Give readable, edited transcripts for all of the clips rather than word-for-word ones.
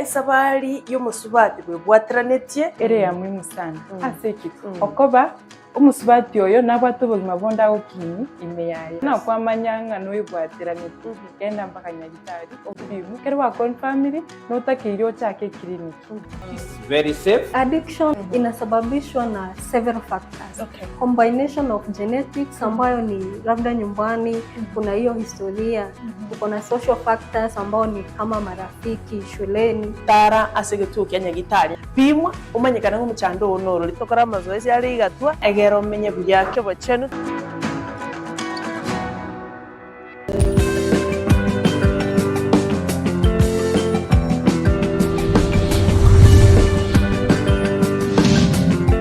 esabali y'omusubati bwe bwatiranetie ere ya muhimu sana ase kitu okoba umusubati oyo nabwate obuzima bonda okini imeyaye na kwamanyanga noyibwatiraneti enda mpaka nyagitari obubimu kero wa family notakiriyo chake clinic. It's very safe. Addiction inasababishwa na several factors. Combination of genetics ambayo ni labda nyumbani kuna hiyo historia, kuna social factors ambao ni kama marafiki shuleni. Tara asegetu kyanyagitari bimwa umanyikana nk'umucando onoro litokora amazoezi yari gatwa egero menye byake bacenu.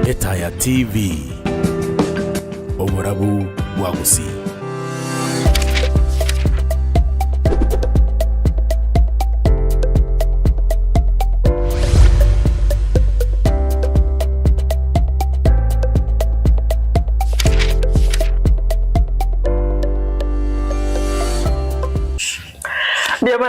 Etaya TV Oborabu Wagusi.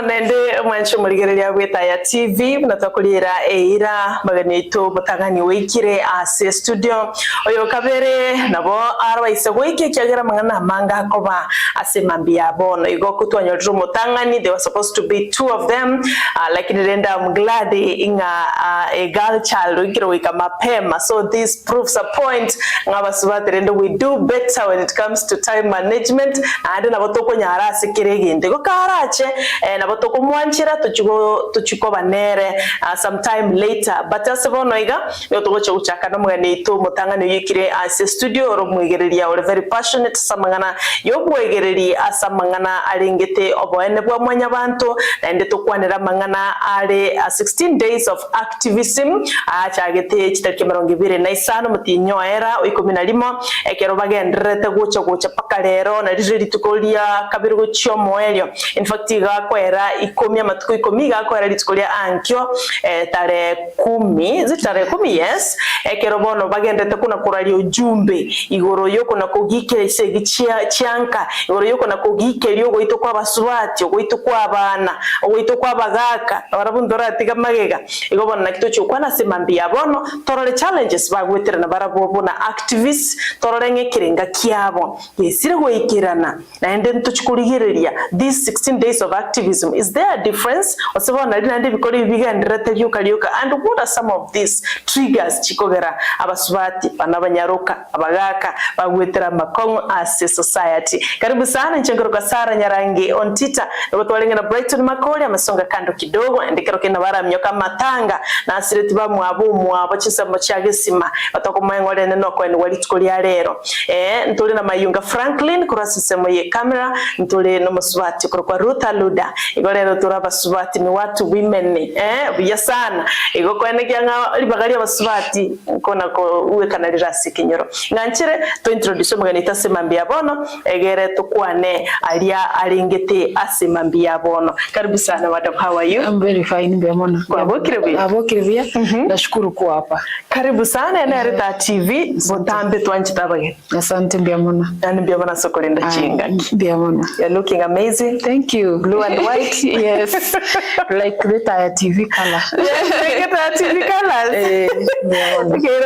Nende mwancho murigereria gwetaya TV munatakurira eira maganito mutangani wikire ase studio oyo kabere nabo arabaise gwike kyagera mangana manga koba ase mambia bono igo kutwanyorero mutangani. There was supposed to be 2 of them lakini renda I'm glad inga a girl child wikire wika mapema, so this proves a point ngabasubate rendo we do better when it comes to time management and nabo tokonyara ase kiregende go karache nabo tokumwanchira tuchiko banere sometime later, but asebono iga yotogocha uchakana mwanito mutangani yikire ase studio ro mwigereria ore very passionate samangana yobwegereria asamangana alengete oboene bwa mwanya bantu ende tokwanera mangana ale 16 days of activism achagete chitarike 25 mutinyo era 11 ekero bagendrete gocha paka lero na riri tukolia kabiri gochyo moelio. In fact igakwera ikomia matuko ikomiga kwera litikolia ankyo tare 10 yes ekero bono bagendete kuna kurali ujumbe igoro yoko na kugike isegi chianka igoro yoko na kugike lyo goito kwa basubati goito kwa abana goito kwa bagaka barabundora atiga magega igo bono nakito chukwa na semambia bono torole challenges bagwetera na barabo na activists torole ngekirenga kiabo yesire goikirana na ende ntuchikuligereria these 16 days of activism. Is there a difference? Osebona ndinde bikori bigendrete byukalyoka, and what are some of these triggers chikogera abasubati banabanyaruka abagaka bagwetera makongo as a society? Karibu sana nchengero Sara Nyarangi Ontita ngotwalenga na Brighton Makoli amasonga kando kidogo ndikero kina bara myoka matanga na asireti ba mwabu chisa mochagesima batakomwengole noko ni walitukolia lero ntuli na mayunga Franklin kurasisemo ye camera ntuli no musubati kwa Ruta Luda igorero turaba subati ni watu women biya sana igo kwene kyanga libagalia basubati kona ko uwe kanalira sikinyoro nganchire to introduce muganita semambia bono egere tukwane alia alingete asemambia bono. Karibu sana madam, how are you? I'm very fine Biamona. Kwa abokirivia nashukuru kwa hapa. Karibu sana na Reta TV botambe twanchitabage. Asante Biamona. Yani Biamona sokolinda chinga. Biamona. You're looking amazing. Thank you. Blue and white. Yes. Like Reta TV color. Yes, Reta TV colors. Okay,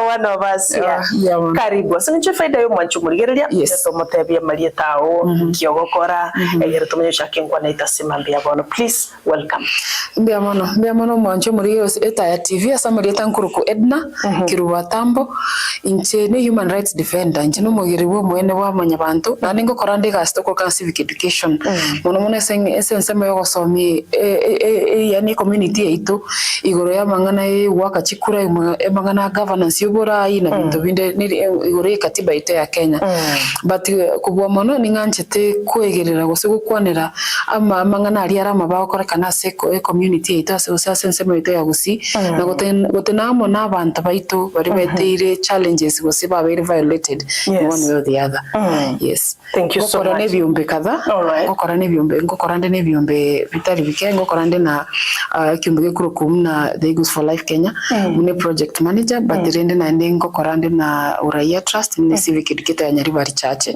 one of us. Yeah. Karibu. So nje faida yo mwanchumuligereria. Yes. Tomotebia malietao kiogokora egere tumenyesha kingwa na itasimambia bono. Please welcome. Biamona mwanchumuligereria Etaya TV asamalieta nkuruku Edna kiruwa Atambo inche ne human rights defender inche no mugiriwo mwene wa manyabantu na ningo korande ga stoko ka civic education mono essence yo gosomi yani community yaitu igoro ya mangana waka chikura mangana governance yobora ina bintu binde igoro katiba ite ya Kenya but kubwa mono ninganchete kwegerera gose gukwanira ama mangana ari arama bakora kana seko community yaitu essence yo ite ya gusi na gotena mo na abantu baitu bari beteire challenges gose ba very violated one way or the other. Yes, thank you so much. Ngokora ne biumbe kadha ngokora ne biumbe vitari bikengo korande na kiumbe kurukum na the Eagles for Life Kenya mune project manager but rende na nengo korande na Uraia Trust ni civic educator ya Nyaribari Church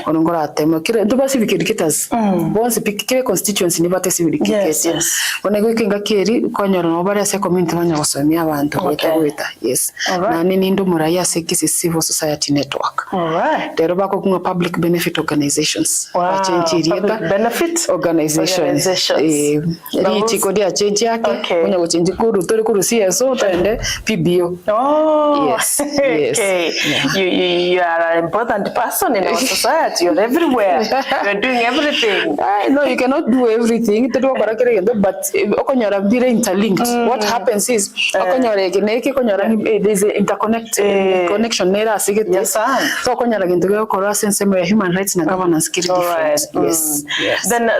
onongora atemo kire duba civic educators bonse pikire constituency ni bate civic educators onego ikenga keri konyora no bari ase community banya gusomia abantu gweta yes na nini ndo Muraia Sekisi Civil Society Network dero bako kunga public benefit organizations public benefit organizations richi kodi ya change yake kunya go change kuru tori kuru CSO tende PBO yes okay you are an important person in our society. You're everywhere. You're doing everything. No, you cannot do everything. But okonyora bire interlinked. What happens is okonyora geneke konyora there's an interconnect connection nera sigete. Yes, so okonyora gintugo kora sense ya human rights na governance kiri different. Yes. Then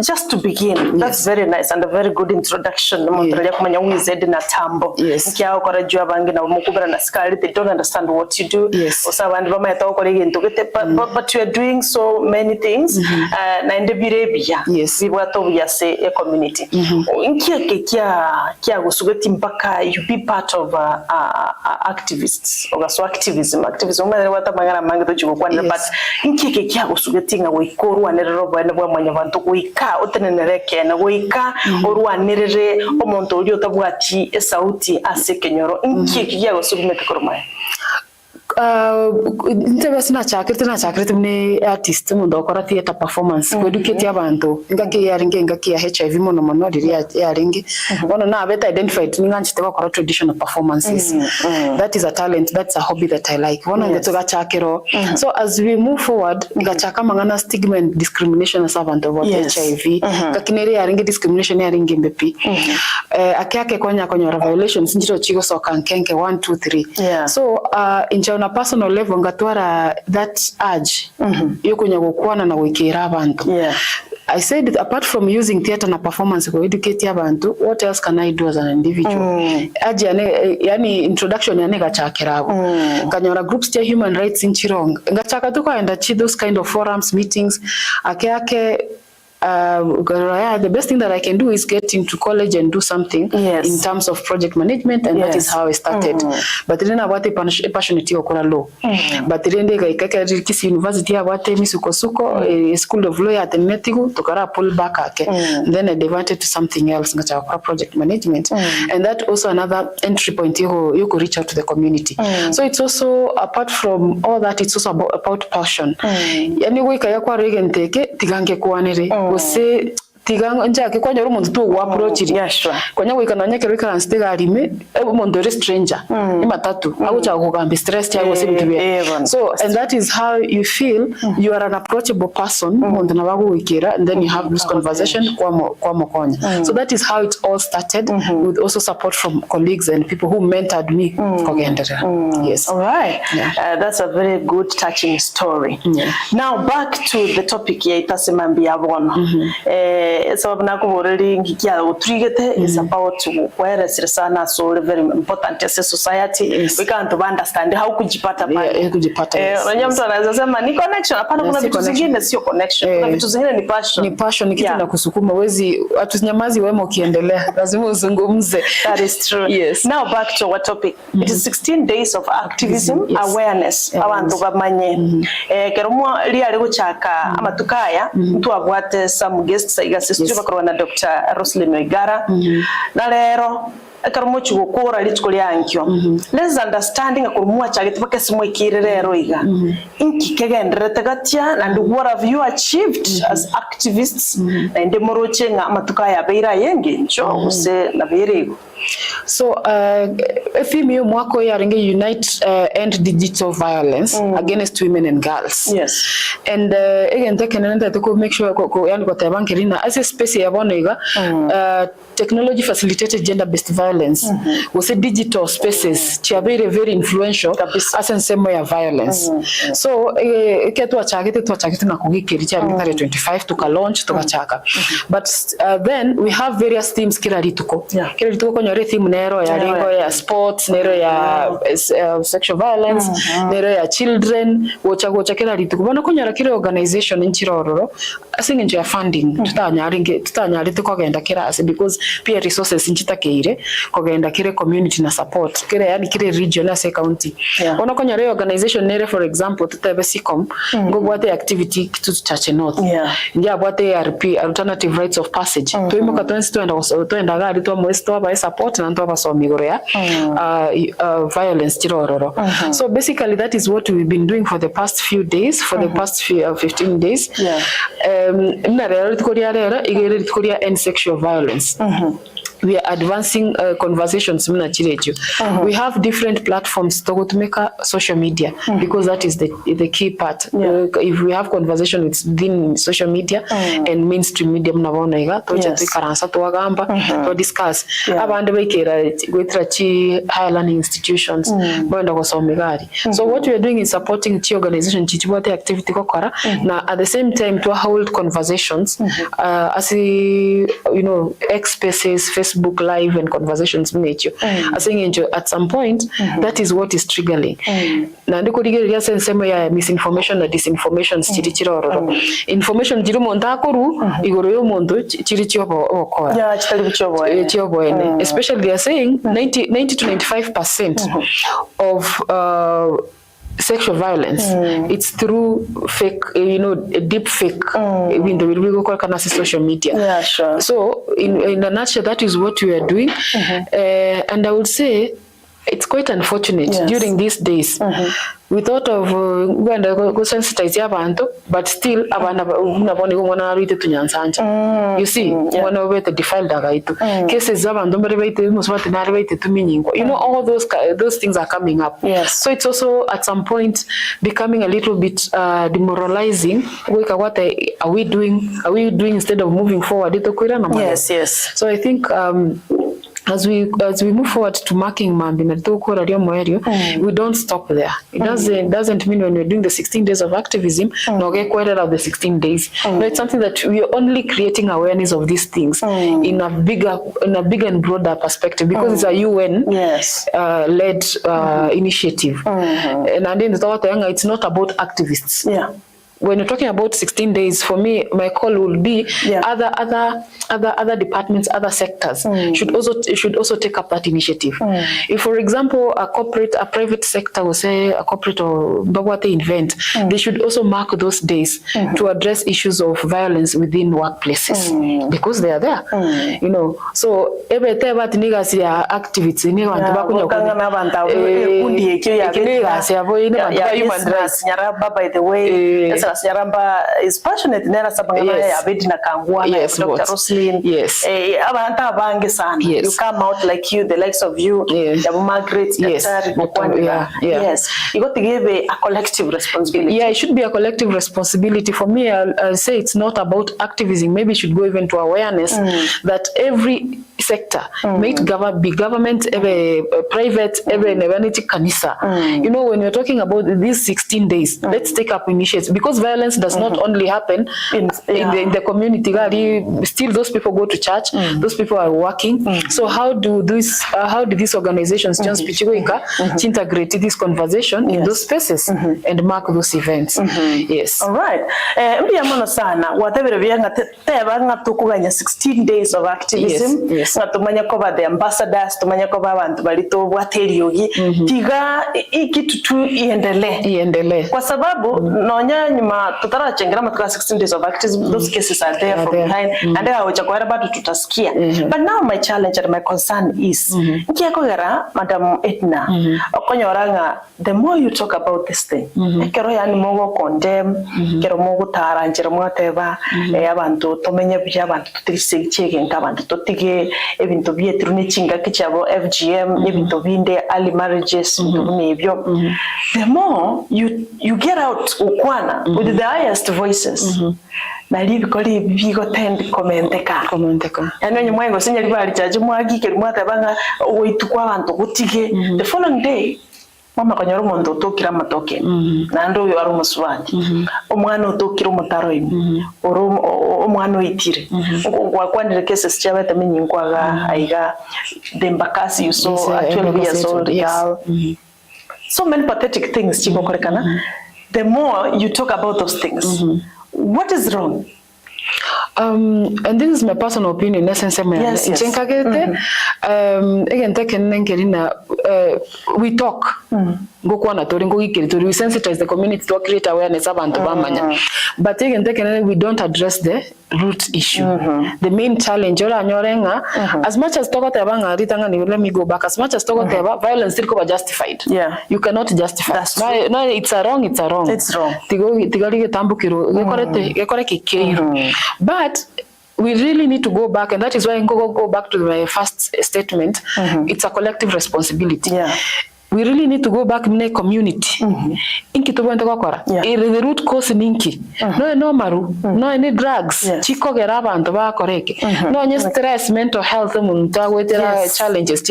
just to begin, that's very nice and a very good introduction. Montreal kumanya wize Edna Atambo. Nkia okora jua bangi na mukubera na skali, they don't understand what you do. Osabandi bama yata okora gintugo but you are doing so many things na endebirebia bibwato byase a community inkie kia gusugeti mpaka you be part of activists ogaso activism mwana wata magara mangi to chukwana but inkie kia gusugeti nga goikorwa nerero bwana bwa mwanya bantu goika otenenereke na goika orwanerere omonto uri otabwati esauti ase kenyoro inkie kia gusugumete koromaya ntebe sina chakirite mne artist mundo okora theater performance educate abantu ngake ya HIV mono riri ya ringi ono na beta identified ninganchite bakora traditional performances that is a talent, that's a hobby that I like ono ngetoga chakero so as we move forward ngachaka mangana stigma and discrimination as abantu about HIV kakineri ya ringi discrimination ya ringi mbepi akiake konya violations njiro chigo so kankenke 1 2 3 so on a personal level ngatwara that urge yokunya gukwana na gwikira abantu I said that apart from using theater na performance to educate abantu, what else can I do as an individual? Yani introduction yani gachakirabo. Kanyora groups to human rights in Chirong. Ngachaka tuko enda chi those kind of forums, meetings. The best thing that I can do is get into college and do something in terms of project management, and that is how I started. But then about a passionate okora law. But then they gaikaka kisi university abate misuko a school of law at Metigu tokara pull back then I diverted to something else ngacha project management, and that also another entry point you could reach out to the community. So it's also apart from all that, it's also about passion. Yani we kaya kwa regenteke tigange kuanere Você tigang njake kwa nyoro muntu tu approach ri kwa nyago ikananya kero ikana stega rime muntu re stranger ni matatu agucha kugambe stress cyangwa se bitubye so and that is how you feel you are an approachable person muntu nabago wikira, and then you have this conversation kwa mokonya. So that is how it all started, with also support from colleagues and people who mentored me kogendera. Yes, all right. That's a very good touching story. Now back to the topic ya itasemambi yabona sababu nakuboreri ngikia utrigete is about where sana, so very important as a society. We can't understand how kujipata pale unajua mtu anaweza sema ni connection, hapana, kuna vitu zingine sio connection, kuna vitu zingine ni passion, kitu na kusukuma wezi atunyamazi wema ukiendelea lazima uzungumze. That is true. Yes. Now back to our topic. It is 16 days of activism awareness abantu bamanye keromo liari guchaka amatukaya mtu abwate some guests igasistu bakorwa na Dr. Roslyn Igara na lero akarumo chugukura litko lyankyo let's understanding akurumwa chagete bakasimo ikirerero iga inki kegenderete gatya, and what have you achieved as activists and demoroche nga amatukaya beira yenge ncho use na berego. So FEMU mwako yaringe unite end digital violence against women and girls. Yes. And again they can to make sure yani kwa tabankerina as a space ya bonega technology facilitated gender-based violence was a digital spaces chia very influential as in same way of violence. So ketu achagite na kugikiri cha 25 launch tukachaka. But then we have various themes kila rituko konyore theme nero ya rengo ya sports, nero ya sexual violence, nero ya children, wocha kila rituko bana konyora kile organization nchirororo asinge nje ya funding tutanyari tukogenda kira as because peer resources nchitakeire kogenda kire community na support kire yani kire region as county ona konyora organization nere for example tutebe sicom ngobwate activity kitu chache north ndia bwate ARP alternative rites of passage tuimo ka 2020 tuenda gari to mwesto ba support na ndo basomigoro ya violence chirororo. So basically that is what we've been doing for the past few days, for the past 15 days. Na rero tukoria end sexual violence. We are advancing conversations muna chirejo. We have different platforms to make social media because that is the key part. If we have conversation within social media and mainstream media mnabona iga tocha tukaransa tuwagamba to discuss abande bekera gwitra chi higher learning institutions banda gosomegari. So what we are doing is supporting chi organization chichibote activity kokora na at the same time to hold conversations as X spaces, Facebook Live and conversations nature. I think at some point that is what is triggering. Na ndiko digeria sensema ya misinformation na disinformation chirichiroro. Information jiri monta koru igoro yo mondo chirichibo okora. Yeah, chitalibichobo ene. Especially they are saying 90 to 95% of sexual violence it's through fake deep fake in the social media. So in a nutshell that is what we are doing. And I would say it's quite unfortunate during these days. We thought of go sensitize abantu, but still abana unabone ngona rite tunyansanja. You see, ngona wete defiled agaitu. Cases abantu merebete muswate na rebete tuminyingo. All those things are coming up. So it's also at some point becoming a little bit demoralizing. What are we doing instead of moving forward? Yes. So I think as we move forward to marking Mambi na tukora rio moerio, we don't stop there. It doesn't mean when we're doing the 16 days of activism, no get quite out of the 16 days. No, it's something that we are only creating awareness of these things in a bigger and broader perspective because it's a UN led initiative. And then it's not about activists. When you're talking about 16 days, for me, my call would be other departments, other sectors should also take up that initiative. If, for example, a private sector will say a corporate or Babwate event, they should also mark those days to address issues of violence within workplaces because they are there. So every time that niggas are activists, by the way. Yaramba is passionate nera sabangana ya Edna kangwa na Dr. Roslyn. Abanta bange sana. You come out like you, the likes of you, Jabu Margaret, you got to give a collective responsibility. Yeah, it should be a collective responsibility. For me, I'll say it's not about activism. Maybe it should go even to awareness that every sector, may it be government, every private, every nevanity kanisa. When you're talking about these 16 days, let's take up initiatives because violence does not only happen in the community. Still, those people go to church. Those people are working. So how do these organizations just integrate this conversation in those spaces and mark those events? Yes. All right. Whatever we are 16 days of activism. Tumanya koba the ambassadors, tumanya koba abantu balito bwateriogi tiga ikitu tu iendelee kwa sababu nonya nyuma tutarachengira matuka 16 days of activism. Those cases are there from behind and they are chakwara bado tutasikia. But now my challenge and my concern is nkiakogera Madam Edna okonyoranga the more you talk about this thing ekero yani mogo condemn kero mogo taranjira mwateba abantu tomenye bya abantu tutirisegichege nkabantu totige ebintu byetru nechinga kichabo FGM ebintu binde early marriages nebyo. The more you get out ukwana with the highest voices na libikoli bigo tend commenteka yani nyuma ngo sinya libali chaje mwagike mwatabanga oitukwa abantu gutige the following day mama kanyoro mondo tokira matoke nando yo ari musubandi omwana otokira umutaro imi omwana oitire kwandire cases chabata menyinkwaga aiga dembakasi you saw actually years old girl so many pathetic things chikokorekana. The more you talk about those things, what is wrong? And this is my personal opinion. Yes. We talk. We sensitize the community to create awareness about but we don't address the root issue. The main challenge as much as let me go back, as much as violence still justified. You cannot justify. No, it's a wrong. It's wrong. But we really need to go back, and that is why I go back to my first statement. It's a collective responsibility. We really need to go back in a community. Inki to went the root cause ninki. No maru, no any drugs. Chico geraba and ba koreke. No any stress, mental health, challenges.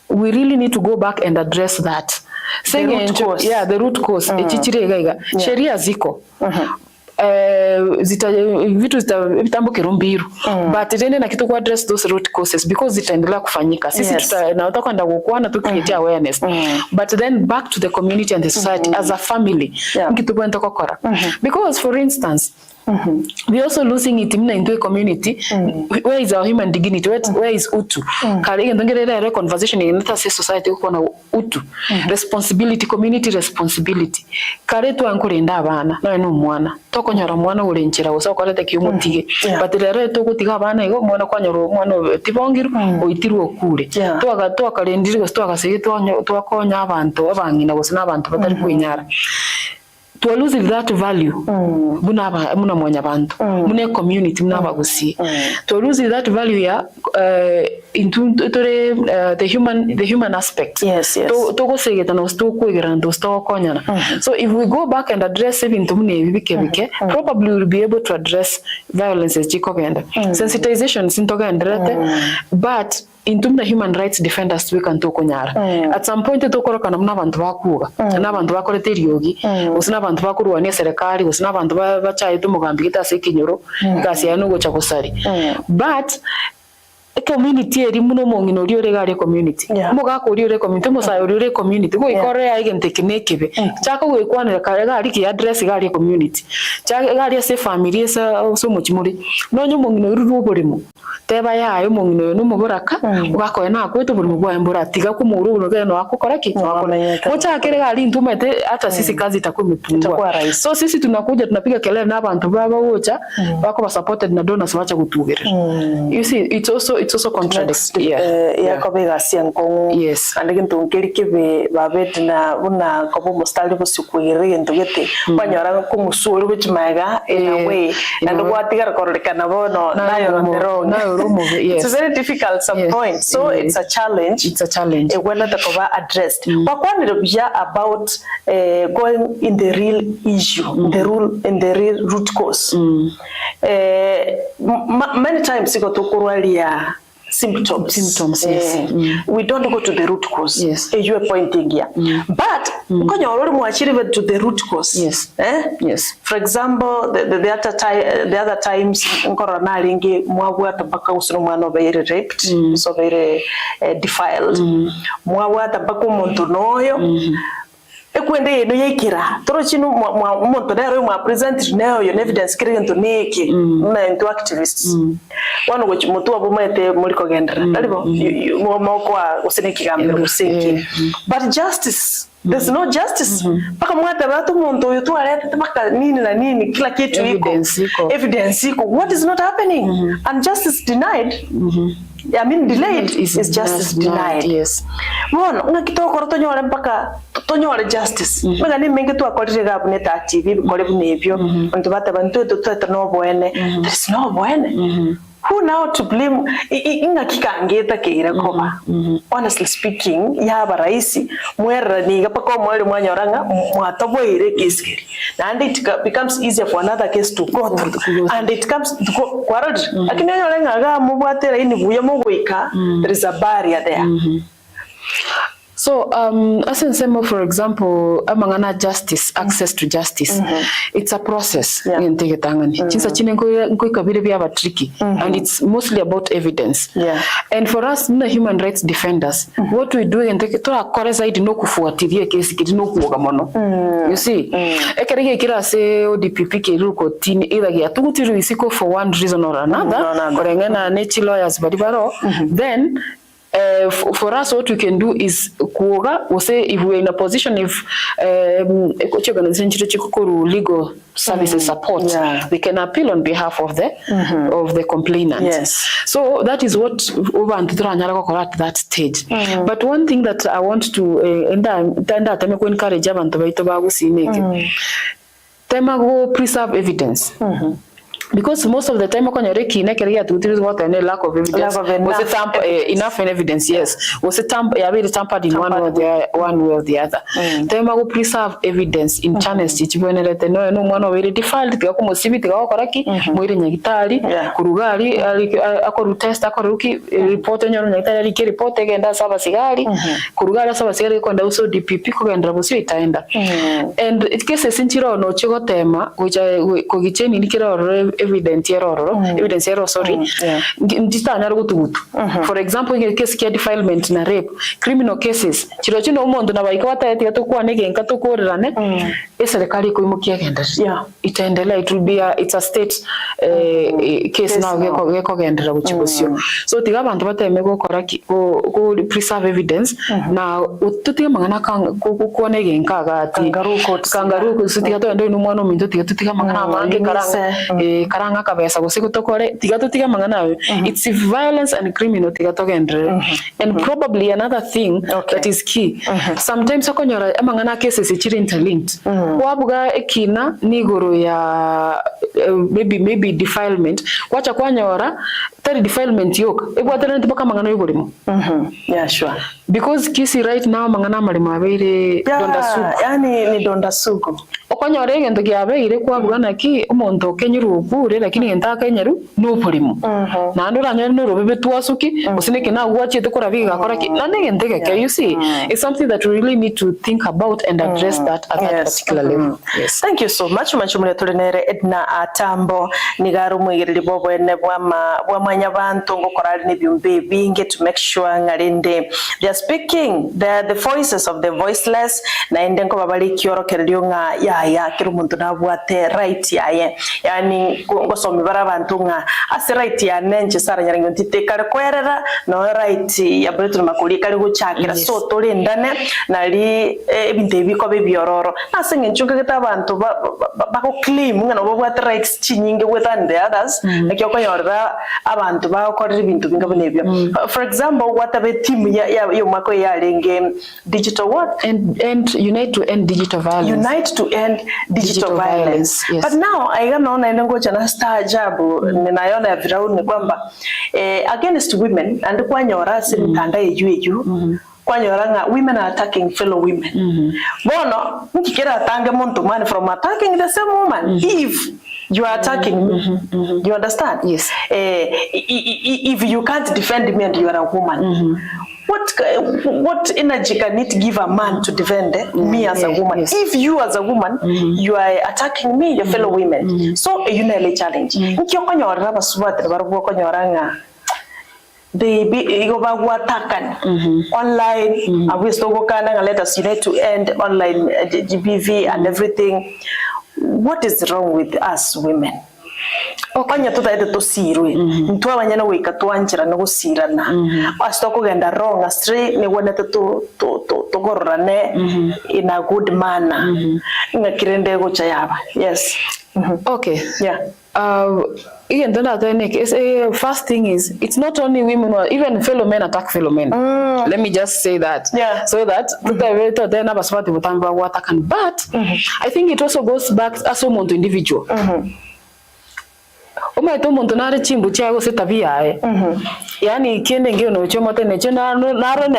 We really need to go back and address that. The root cause. The root cause. Sheria ziko. Vitu zitambukira mbiru but then na kitu ku address those root causes because zitaendelea kufanyika sisi tunataka kwenda kukuana tu create awareness but then back to the community and the society as a family kitu kwenda kokora because for instance we also losing it in the community. Where is our human dignity? Where is utu? Kari ndongerera conversation in the society ukona utu responsibility, community responsibility. Kare tu ankurinda abana no mwana tokonyora mwana urenchera gusa ukorete kiumutige but rero tukutiga abana igo mwana kwanyoro mwana tibongiru oitirwo okure twakarendire gusa twakasege twakonya abantu abangina gusa nabantu batari kwinyara to lose that value muna mwanya bantu mune community muna bagusi to lose that value into the human aspect to go segeta no sto kuigerando sto konyana so if we go back and address even to mune bike probably we'll be able to address violences chikogenda sensitization sintogendrete but into the human rights defenders we can talk at some point to koroka na abantu bakuga n'abantu bakorete ryogi usina abantu bakuruwania serikali usina abantu bachaye tumugambi kitase kinyoro kasi ya nugo chakosari but community eri muno mongino uri gari community mugako uri community musayo uri community go ikore ya igente kinekebe chako go ikwanira kare gari ki address gari community chako gari se family so muchimuri nonyo mongino uri ruborimo teba yayo mongino no muboraka ugako na kweto buri mugwa embora tiga ku muru no geno akukora ki mocha kere gari ntumete hata sisi kazi itakuwa so sisi tunakuja tunapiga kelele na abantu baba wocha bako ba supported na donors wacha kutugera you see it's also contradictory yakobega sianko andigintu ngerikebe babet na buna kobo mostali busukwire ndugete banyora ko musuri bichimaga in a way and gwatiga korrekana bono nayo it's very difficult some point so it's a challenge when the cover addressed wakwanira bya about going in the real issue the real root cause many times iko tokurwalia symptoms we don't go to the root cause you are pointing here but konyo already muachirive to the root cause for example the other times corona lingi mwabwa tabaka usino mwana very raped so very defiled mwabwa tabaka umuntu noyo ekwende yeno yekira toro chino umuntu dero mwa present nayo yo evidence kiri into neki na into activists wano go chimutu abomete muri kogendera alibo moko useneki gambira useki but justice there's no justice paka mwata batu muntu yotu aleta tabaka nini na nini kila kitu evidence iko what is not happening and justice denied I mean delayed is justice denied Bon, ngakitoko tonyore mpaka tonyore justice mega ni mengi tu akorire gabune ta TV bikore bunebyo abantu bata bantu tutata no boene there is no boene who now to blame? Inga kikangeta keira koma. Honestly speaking, ya baraisi mwera ni gapako mwere mwanyoranga mwatobo ire kiskeri. And it becomes easier for another case to go through. And it comes to go quarrel. Lakini nyorenga aga mubwatera ini buya mugwika, there is a barrier there. So, as in Semo, for example, amangana justice, access to justice, it's a process. And it's mostly about evidence. And for us, the human rights defenders, what we do in you see, for one reason or another, then for us, what we can do is we'll say if we're in a position if legal services support, we can appeal on behalf of the complainant. Yes. So that is what over and at that stage. But one thing that I want to encourage preserve evidence. Because most of the time lack of evidence was enough evidence, yes. Was it tampered in one way or the other. Time go preserve evidence in channels which when let no one already defiled the comosivity koraki mwiri nyagitari kurugari akoru test akoruki report nyoru nyagitari ki report agenda saba sigari kurugara saba sigari kwenda uso DPP kugenda busyo itaenda. And it cases inchiro no chigotema which kogicheni nikiro evidence error, sorry. For example, in case of defilement na rape, criminal cases, chirochino umondo na waikawata yati yatokuwa nege nkatokuwa rane, serikali kuimukia genda. Itaendelea, it will be it's a state case now geko genda uchibusio. So tiga bantu bata emego koraki go preserve evidence na ututia mangana kuwa nege nkaga ati kangaruko tiga to endo inumwano minto tiga mangana mange karanga kabesa gusikutukore tiga tutiga mangana. It's violence and criminal tiga to genda. And probably another thing that is key. Sometimes akonyora mangana cases ichiri interlinked. Wabuga ekina nigoro ya maybe defilement wacha kwanyora tari defilement yok ebwatana ntibaka mangana yogorimo. Yeah, sure. Because kisi right now mangana marimo abere donda sugu. Yani ni donda sugu. Okonyora egento gyabeire kwabuga naki umuntu kenyuru ubure lakini ngenta kenyeru no polimo. Na ndora nyari no robe twasuki usineke na gwachite korabiga koraki na ngenteke you see it's something that we really need to think about and address that at that particular level. Yes. Thank you so much. Tulinere Edna Atambo nigaru mwigiriri bobo ene bwa manyabantu ngokorali ne byumbe binge to make sure ngarinde they are speaking the voices of the voiceless na indenko babali kiorokeryo nga ya kirumuntu nabwate right yaye yani ngosomi barabantu nga asi right ya nenje sara nyarango ntiteka kwerera no right ya bretu makuli kali guchakira so tolindane nali ebinte biko bibyororo nasinge nchunga kitabantu bako claim ngana bobwate rights chinyinge with the others ekyo konyorera abantu bakorera ibintu binga bonebyo. For example, what about team ya mwako yalenge digital what and unite to end digital violence. Yes. But now I naona inangoja na staajabu ninayona ya virauni kwamba against women and kwanyora simtanda yeju kwanyoranga women are attacking fellow women. Bono mkikira atange muntu man from attacking the same woman if you are attacking me. You understand? Yes. If you can't defend me and you are a woman, what energy can it give a man to defend me as a woman? Yes. If you as a woman, you are attacking me, your fellow women. So you know a challenge. Nkiyokonyora basubate barugokonyoranga they go online. We still go let us unite to end online GBV and everything. What is wrong with us women? Okanya tutaite tosirwe ntwa abanyana weka twanjira no gusirana asitoko genda wrong astray ne wonete to gorrane in a good manner ngakirende go chayaba. Yes. Okay. Yeah. Again, first thing is it's not only women or even fellow men attack fellow men. Let me just say that. Yeah. So that but I think it also goes back as a individual. koma to muntu nare chimbu cha go setabia yani kende ngio no chomo tene chena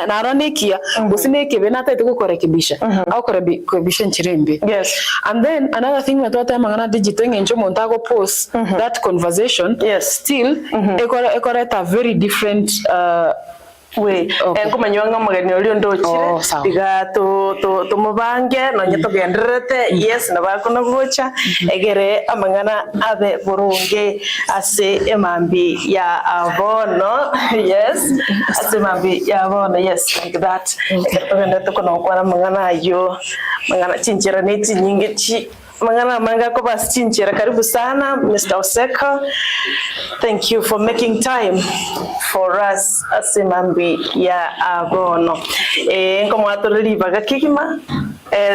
naro nekia usineke benata ite kurekebisha au kurekebisha nchirembe. Yes. And then another thing we thought mangana digital ngenjo muntu go post that conversation. Yes. Still ekore a very different way. Kumanyanga magani oli ndochire biga to mubange no nyeto genderete yes na bakona gocha egere amangana abe burunge ase emambi ya abono. Yes, ase emambi ya abono. Yes, like that. Egere to kono kwa mangana yo mangana chinchira neti nyingi chi manga ko bas chinchira. Karibu sana Mr. Oseko. Thank you for making time for us ase mambi ya abono. Ngomo atoreli baga kikima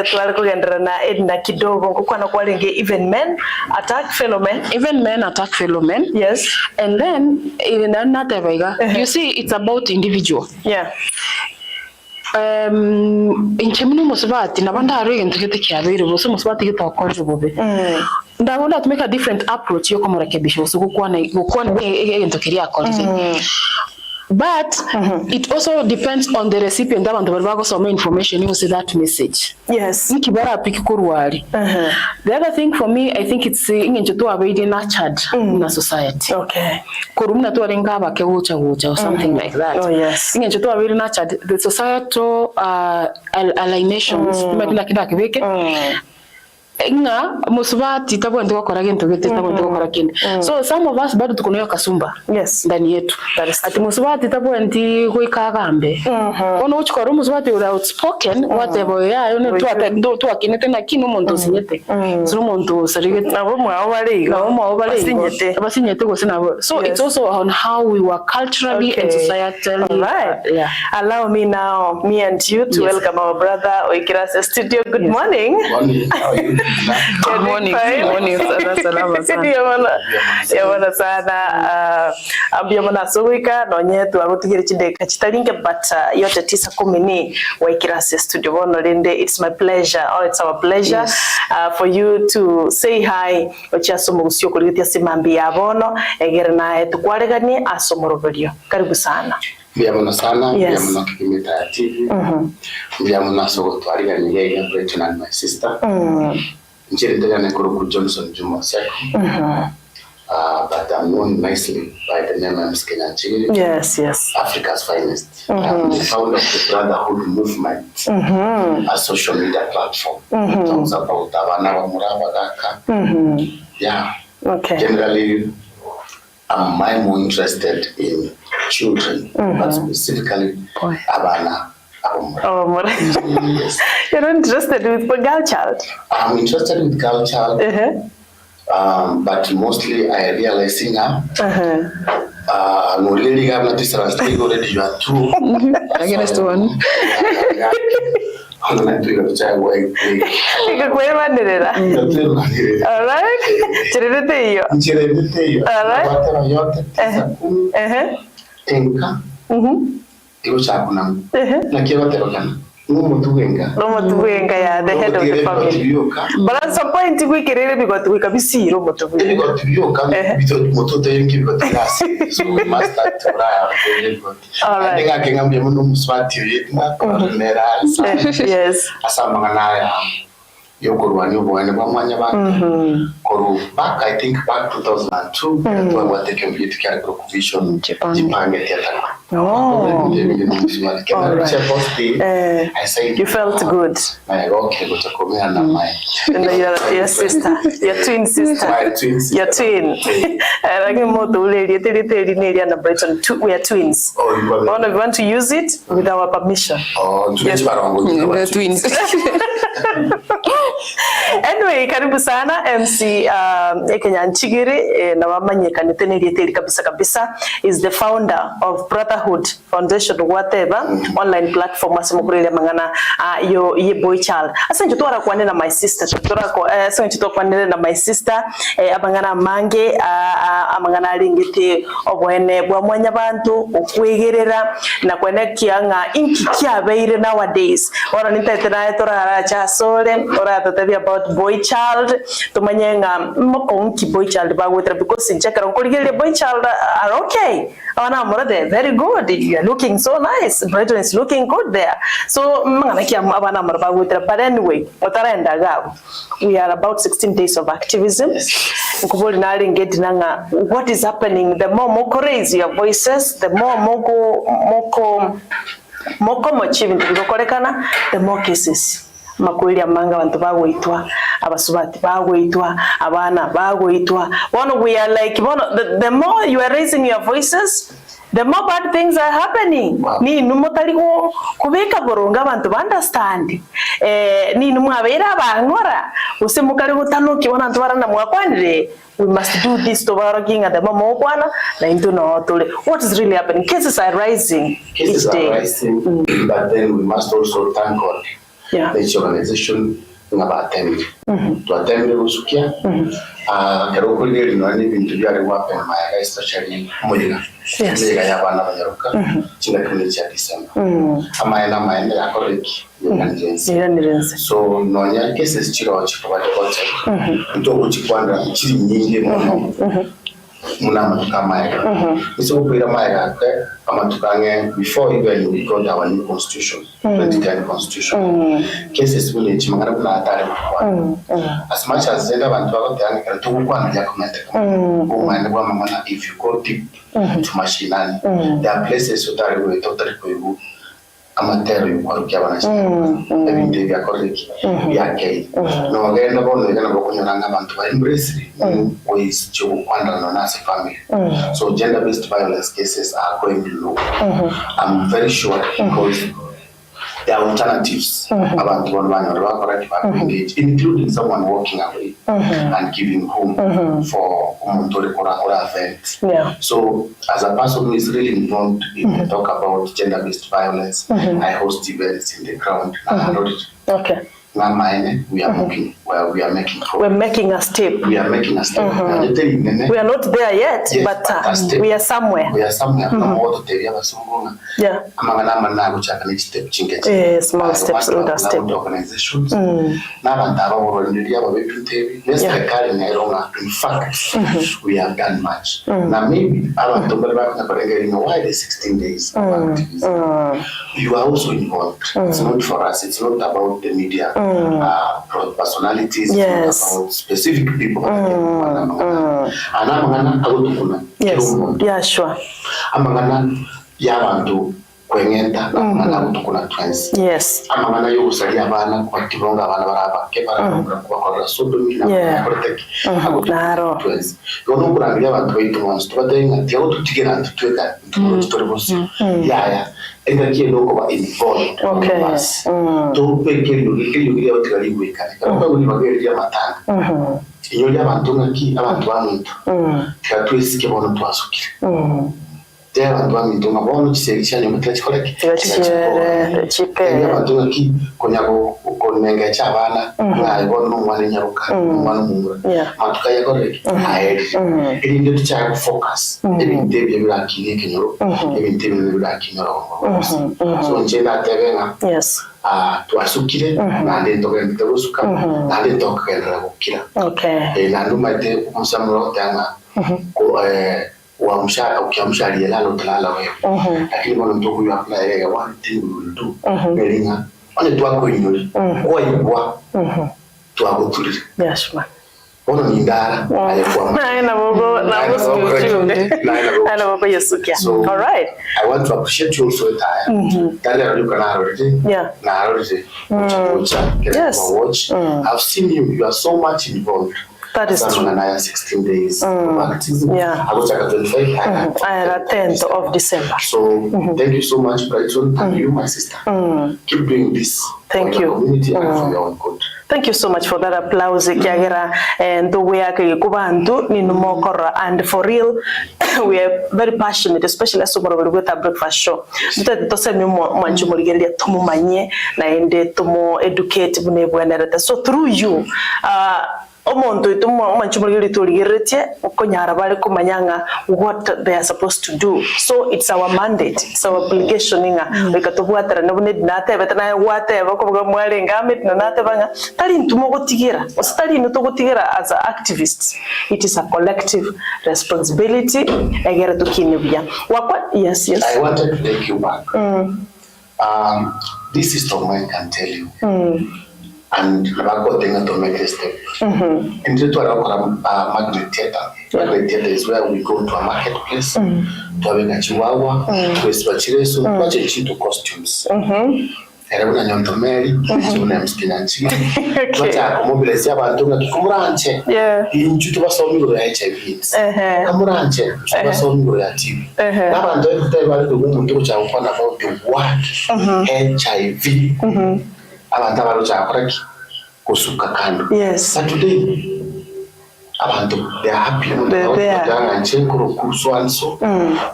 twali kugendera na Edna kidogo kukwana kwalenge even men attack fellow men. Yes. And then in another way you see it's about individual. Yeah. Inchemunu musabati nabanda ari ntukete kyabere bose musabati gitakonje bobe ndabona to make a different approach yo komurekebisha so gukwana ntukeri akonje. But it also depends on the recipient abantu barbago some information you see that message. Yes. Nikibara pikikurwali. The other thing for me I think it's ingenje to abide nurtured in a society. Okay. Kurumna to arenga bake wocha or something like that. Oh yes. Ingenje to abide nurtured the societal alienations tumekina kibeke. Inga musubati tabwende gukora gintu gite tabwende gukora kindi. So some of us bado tukunoya kasumba. Yes. Ndani yetu. Ati musubati tabwende kuikagambe. Ono uchikora musubati outspoken whatever ya ndo tu akinete na kino muntu sinyete. Zuru muntu sarigete nabo mwabali. Basinyete gose nabo. So it's also on how we were culturally and societally. Right. Yeah. Allow me now, me and you to welcome our brother Oikirase studio. Good morning. Morning. How are you? Good morning. Salama sana. Yabona sana. Abiyamana sowika nonyetu agotigire chideka chitalinge but yote 9:10 Oikirase studio bono linde. It's my pleasure. It's our pleasure for you to say hi. Ochasomo gusyo kulitia simambi yabono egere na tukwaregani asomoroberio. Karibu sana. Biyamuna sana, biyamuna kikimita TV. Biyamuna sogo twarigani yeye Bridget and my sister. Njere ndagane kuruku Johnson Juma Seko. But I'm known nicely by the name of Kenya Chiri. Yes. Africa's finest. I'm the founder of the Brotherhood Movement, a social media platform. It talks about Abana wa Murabagaka. Yeah. Okay. Generally, I'm more interested in children, but specifically Abana. Yes. You're interested with girl child? I'm interested with girl child, but mostly I realize singer. No lady have not this already. You are true. Against one. I'm going to do a child work. All right. Lomotuwenga ya the head of the family. But at some point we can be see Lomotuwenga. We got to so we must start to all right. I think I can be a Muswati. Yes. Back, I think back 2002, when we were taking beauty care vision, Japan. Oh. I said you felt good. Okay, but your sister, your twin sister, my twin sister. Your twin. We are twins. We want to use it with our permission. Oh, yes. We're twins. Anyway, karibu sana MC Kenya Nchigiri na wamanyekane teneri kabisa is the founder of Brotherhood Foundation whatever online platform asemukurele mangana yo ye boy child. Asa njutwara kwane na my sister na my sister abangana mange amangana lingite obwene bwa mwanya bantu okwegerera na kwene kianga inki kyabeire nowadays ora nitetera tora cha sole ora tatabi about boy boy child tumanyenga mokonki boy child bagwetra because inchekara nkoligele boy child are okay awana amora they very good, you are looking so nice, Brighton is looking good there, so mangana ki abana amora bagwetra. But anyway otarenda gabo, we are about 16 days of activism. Nkuboli nali ngedi nanga what is happening, the more moko raise your voices, the more moko mochivi ndikokolekana, the more cases makweli amanga abantu bagoitwa, abasubati bagoitwa, abana bagoitwa. We are like the more you are raising your voices, the more bad things are happening. Ni numotaligo kubeka boronga abantu understand. Ni numwabera bangora usemukali gutanuki wana ntwarana mwakwanire. We must do this to working at the moment. What is really happening? Cases are rising. Cases are rising, but then we must also thank God. Yeah. The organization about Atambo. To Atambo usukia. Karoko lili nani bintulia riwape na maya especially moja. Yes. Moja ya bana banyaruka. Chinga community ya December. Ama ena maende ya koreki. So nonya cases chiro chikwa kote. Nto chikwanda chiri nyingi mwana. Muna matuka maya. Iso kuira maya ke amatukange before even we got our new constitution, 2010 constitution. Cases wile chimangana kuna hatari kwa. As much as zenda bantu wako tayari kana tuku kwa ndia comment. Umane kwa mama if you go deep to mashinani, there are places utari we totally kwa amatero kwa kia bana shina. Ebinde bya koreki bya kei. No genda bono gena bokunyana abantu ba embrace ways to kwanda no nasi family. So gender based violence cases are going low. I'm very sure because there are alternatives about one engage, including someone walking away and giving home for event. Yeah. So as a person who is really involved in the talk about gender-based violence, I host events in the ground. Okay. We are making progress. We're making a step. We are making a step. We are not there yet, yes, but we are somewhere. We are somewhere. Yeah. Small steps, older steps. Organizations. In fact, we have done much. Now maybe why the 16 days of activism? You are also involved. It's not for us. It's not about the media. Personalities, yes, about specific people. Yes, yeah, sure. Kwengenda na kutukuna trends. Yes. Amangana yo usalia bana kwa kibonga bana baraba kebara kwa sodomi na protect. Claro. Trends. Yono kurangilia abantu baitu once tubatenga tiyo tutigera tutweka tutoribosi. Yeah. Enda kieloko ba involved. Okay. To pekeri yo utigari wekane. Kwa uli bageri ya matanga. Inyoli abantu ngaki abantu bamuntu. Twesike bono twasukire. There are one doing a bonus section in the collect. Chipe. Doing a key, Konyago, Konanga Chavana, I want one in Yaruka, one moon. Matukaya got I had in the child focus. Even David Blackie, even David Blackie. So in Jena Tevena, yes, to Asukile, and then talking to Rusuka, and then talk and Killer. Okay. And I do my day on some road ukiamsha aliyelala utalala wewe. Lakini kwa mtu huyu hapana yeye one thing we will do. Belinga. Wale tu wako inyori. Kwa ibwa. Tu wako tuli. Yes man. Ono ni ndara alikuwa. Na bobo Yesukia. So, all right. I want to appreciate you also entire. That you can already. Yeah. Na already. Yes. Watch. I've seen you are so much involved. That is true. And I have 16 days of activism. Yeah. I was at 25. I had 10th of December. So thank you so much, Brighton, and you, my sister. Keep doing this. Thank for you. The community and for your own good. Thank you so much for that applause, Kiagera, and the way and for real, we are very passionate, especially as we with a breakfast show. So through you, omonto itumo manchumuri tuligeretie okonyara bale kumanyanga what they are supposed to do. So it's our mandate, it's our obligation inga bekatubwatara nabone dinate betana wate bakovuga mwale ngame dinate banga tali ntumo gotigira ostali nto gotigira as activists. It is a collective responsibility egera tukinebya wakwa. Yes. I wanted to take you back. This system I can tell you. And about thing to make a step. And to magnet theater. Magnet theater is where we go to a marketplace, to have a chihuahua, to a spachireso, to a chito costumes. Era una nyonto meri, una mskinanchi. Bacha mobilize abantu ngakumuranche. Inchuto basomiro ya HIV. Kamuranche, basomiro ya TB. Nabantu ebitebali umuntu cha ukwana about the word HIV. Abantu abarucha akoraki kusuka kando. Yes. But today abantu they are happy. They are nchenkuru kuswanso.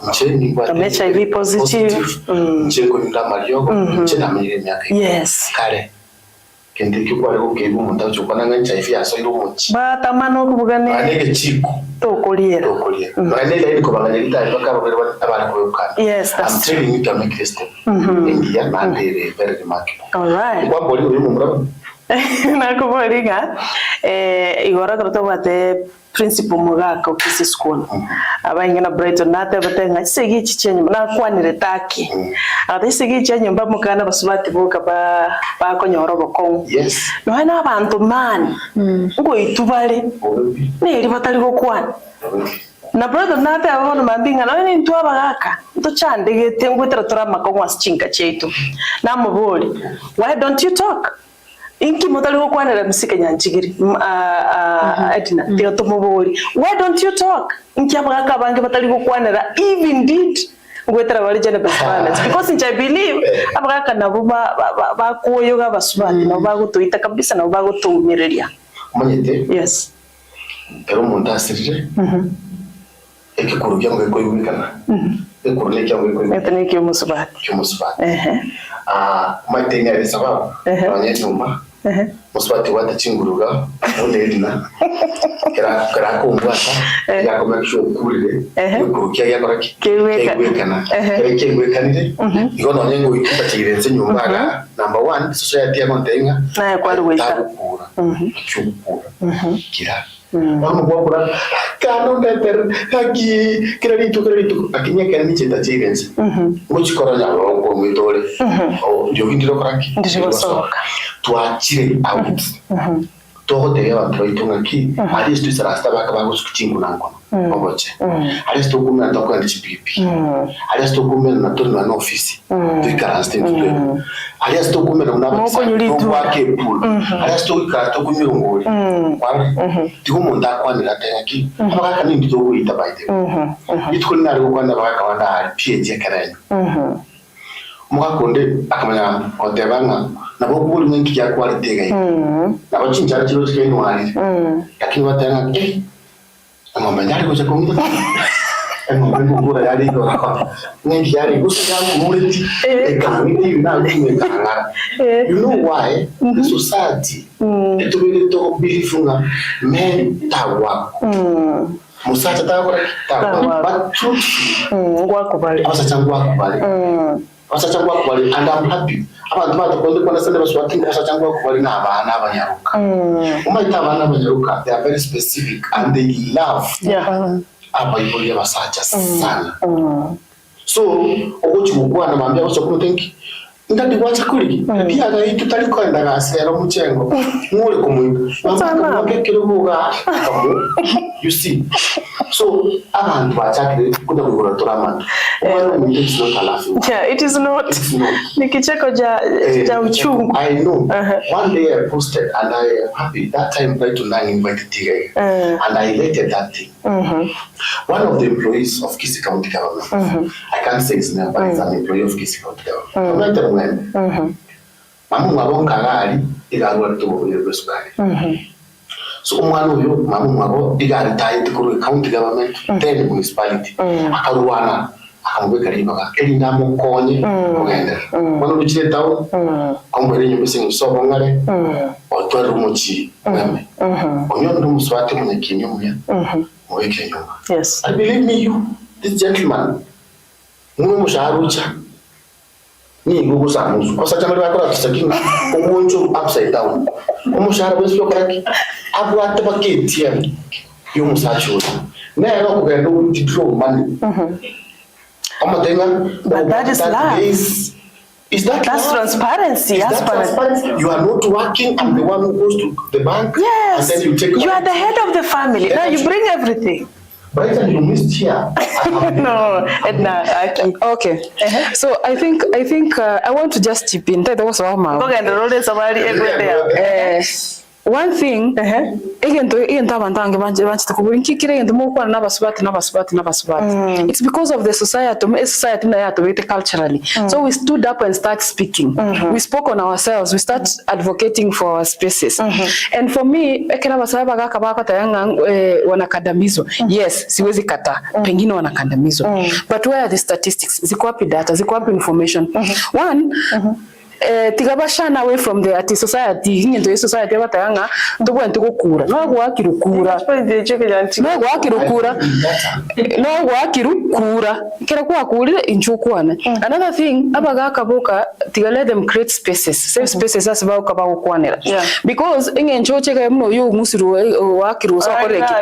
Ncheni kwa HIV positive. Ncheko nda mariogo, nchena mire myaka. Yes. Kare. Kende kiko ari kukebu muntu chukwana nga HIV aso iro muchi. Bata mano kubugane. Anege chiko. Tokoliera. Manele iri kubaganya lita baka abari kubukana. Yes, that's I'm telling you to make this step. India mandere very remarkable. All right. Kwa boli uri mumura. Nakuboriga igora turabate principal mugaka office school abangena Brighton nate batenga sigi chichenye na kwanire taki ate sigi chenye mba mukana basubati boka ba konyoro boko. Yes. No hana abantu man ngo itubale neri batali gokwana na brother nate abona mambinga na ni ntu abagaka nto chandegete ngwetera turama ko wasichinka chetu na muboli. Why don't you talk? Inki motali gokwanira musika nyanchigiri Edna tiyo tumuboli. Why don't you talk? Inki abagaka bange batali gokwanira even did ngwetera bali jene violence because I believe abagaka nabo ba koyo ga basubati nabo bagutoita kabisa nabo bagutumireria. Manyete. Yes. Pero montasirije. Ekikuru kyangwe ko yubikana. Ekikuru ne kyangwe ko. Etene kyo musubati. Kyo musubati. Maitenga ri sababu. Abanyanyumba. Musubati wata chinguruga onde Edna. Kera ko ngwata ya ko makisho kurire. Ekikuru kya yakoraki. Kewekana. Kewekanire. Igono nyengo ikuta chirenze nyumbaga. Number 1 society ya montenga. Na kwali weka. Chukura. Kira. Vamos kwa kano ndeter haki credit akinya kan ni cheta chirense muchi koranya ko mitole o jogindiro kraki ndishiko soka tuachire out toho de abantu bayitunga ki ali stu sarasta bakaba gusukutingu nanko oboche ali stu kumena tokwa chipipi ali stu kumena na tona na office tukaraste ntwe ali stu kumena unabako wake pool ali stu ka to kumirungori kwali tigumo ndakwanira tanga ki abaka nindi to kuita baite itkunna ari kwanda baka wanda ari PhD karanye mukakonde akamanya otebanga nabo kubuli mwenki ya quality gai nabo chinjara chiro chino wali lakini watanga amamanyari ko chakomita ngombe yari ko ngengi yari gusa muleti ekamiti na ngenganga. You know why the society to be to bilifunga men tawa musata tawa but truth ngwakubali asachangwa kubali asachangwa kubali and I'm happy abantu batakonde kona sande baswati asachangwa kubali na abana abanyaruka umayita abana abanyaruka they are very specific and they love abayiboli abasacha sana so ogochi mukwana mambya bose ko thank ndandi wacha kuri pia ga itu tali ko ndaga sero muchengo ngule kumwe mama ngekero buga you see so abantu bachakire kuda kugura turama it is not nikicheko ja uchungu. I know. One day I posted and I am happy that time by to nine invited Tigay and I elected that thing. One of the employees of Kisii County Government, I can't say his name, but he's an employee of Kisii County Government. Mamu mwabo kagari igagwa tubo yebesukari. So umwana uyu mamu mwabo igari tied to county government then municipality. Akaruwana akamubeka riba eri namukonye kugenda mwana rukire tawo ambere nyumba singisobo ngare otwara umuki ngame onyo ndo muswate munyakinyo muya mweke nyuma. Yes, I believe me, you, this gentleman, musharucha ni ngugu samusu kosa chamali wakora kisakinga umunju upside down umushara wese yokaraki abwate baketiem yo musacho na ero kugenda withdraw money but that is love. Is that that's love? Transparency. Is that transparency? You are not working. I'm the one who goes to the bank. Yes, and then you take. You are the head of the family. Now you bring everything. Brighton, you missed here. No, Edna. Okay. So I think I want to just chip in. That was all my. Okay, the road is somebody everywhere. One thing, it's because of the society culturally. So we stood up and started speaking. We spoke on ourselves. We started advocating for our spaces. And for me, yes, siwezi kata, pengine wanakandamizwa. But where are the statistics? Ziko wapi data? Ziko wapi information? One, tigabashana away from the ati society into society batanga tugwente gukura no gwakirukura kera kwakurire inchukwana. Another thing abaga kaboka tigale them create spaces, safe spaces as ba ukwanira because ingenchoche ka mno yo musiru wakiru so koreki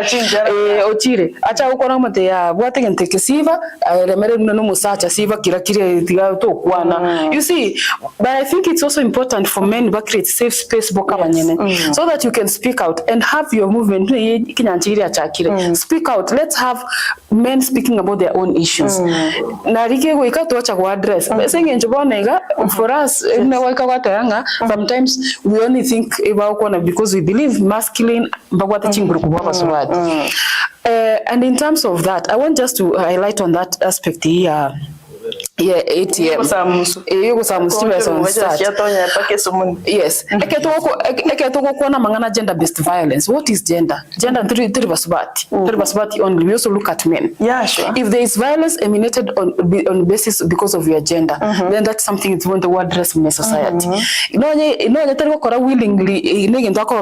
otire acha ukona mate ya bwatenge kesiva remere no musacha siva kirakire tiga to kwana. You see, but I think it's also important for men to create safe space so that you can speak out and have your movement. Speak out. Let's have men speaking about their own issues. For us, sometimes we only think about because we believe masculine. And in terms of that, I want just to highlight on that aspect here. Yeah, ATM. Yes. Eketoko kuona mangana gender-based violence. What is gender? Gender Tribasubati only. We also look at men. Yeah, sure. If there is violence emanated on basis because of your gender, then that's something that we want to address in the society. Willingly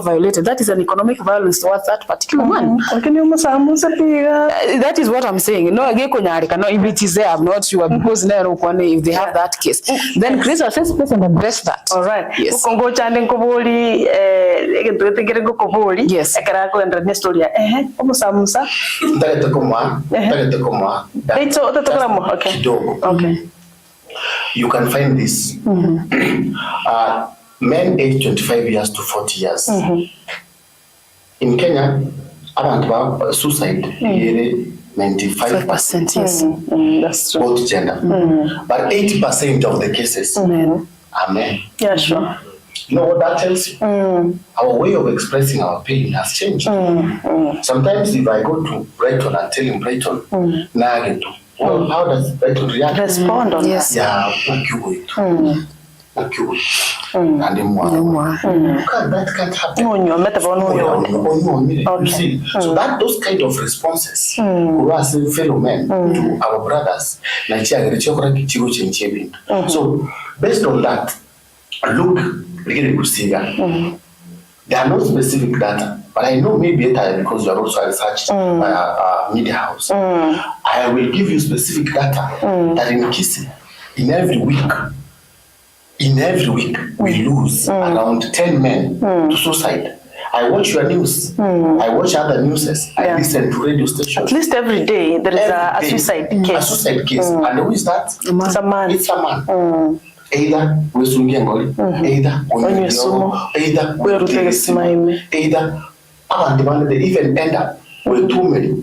violated. That is an economic violence towards that particular man. That is what I'm saying. No, if it is there, I'm not sure because if they have that case, then create a safe space and address that. All right. Yes. Yes. Okay. You can find this. Men aged 25 years to 40 years. In Kenya, about suicide, 95%, yes. That's true. Both gender. But 80% of the cases are men. Yeah, sure. You know what that tells you? Our way of expressing our pain has changed. Sometimes if I go to Brighton and tell him Brighton, well, how does Brighton react? Respond on yes. that. Yeah, and that can't happen. You see, so that those kind of responses who are fellow men to our brothers, so based on that, look, there are no specific data, but I know maybe because you are also researched by a media house. I will give you specific data that in Kisi, in every week, we lose around 10 men to suicide. I watch your news. I watch other newses. I listen to radio stations. At least every day there is a suicide case. A suicide case. And who is that? It's a man. It's a man. Either Wesungiangoli, either Onyusumo, either Werutegesmaime, either they even end up with too many.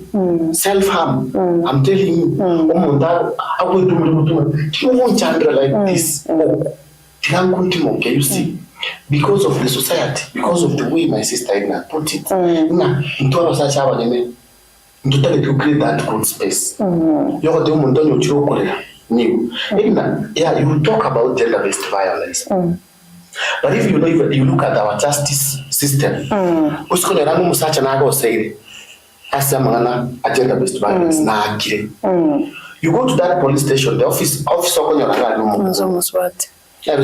Self-harm. I'm telling you, I will do Chandra like this. You see, because of the society, because of the way my sister Edna put it, to create that good space. Yeah, you talk about gender-based violence. But if you look at our justice system, gender-based violence, You go to that police station, the office on your there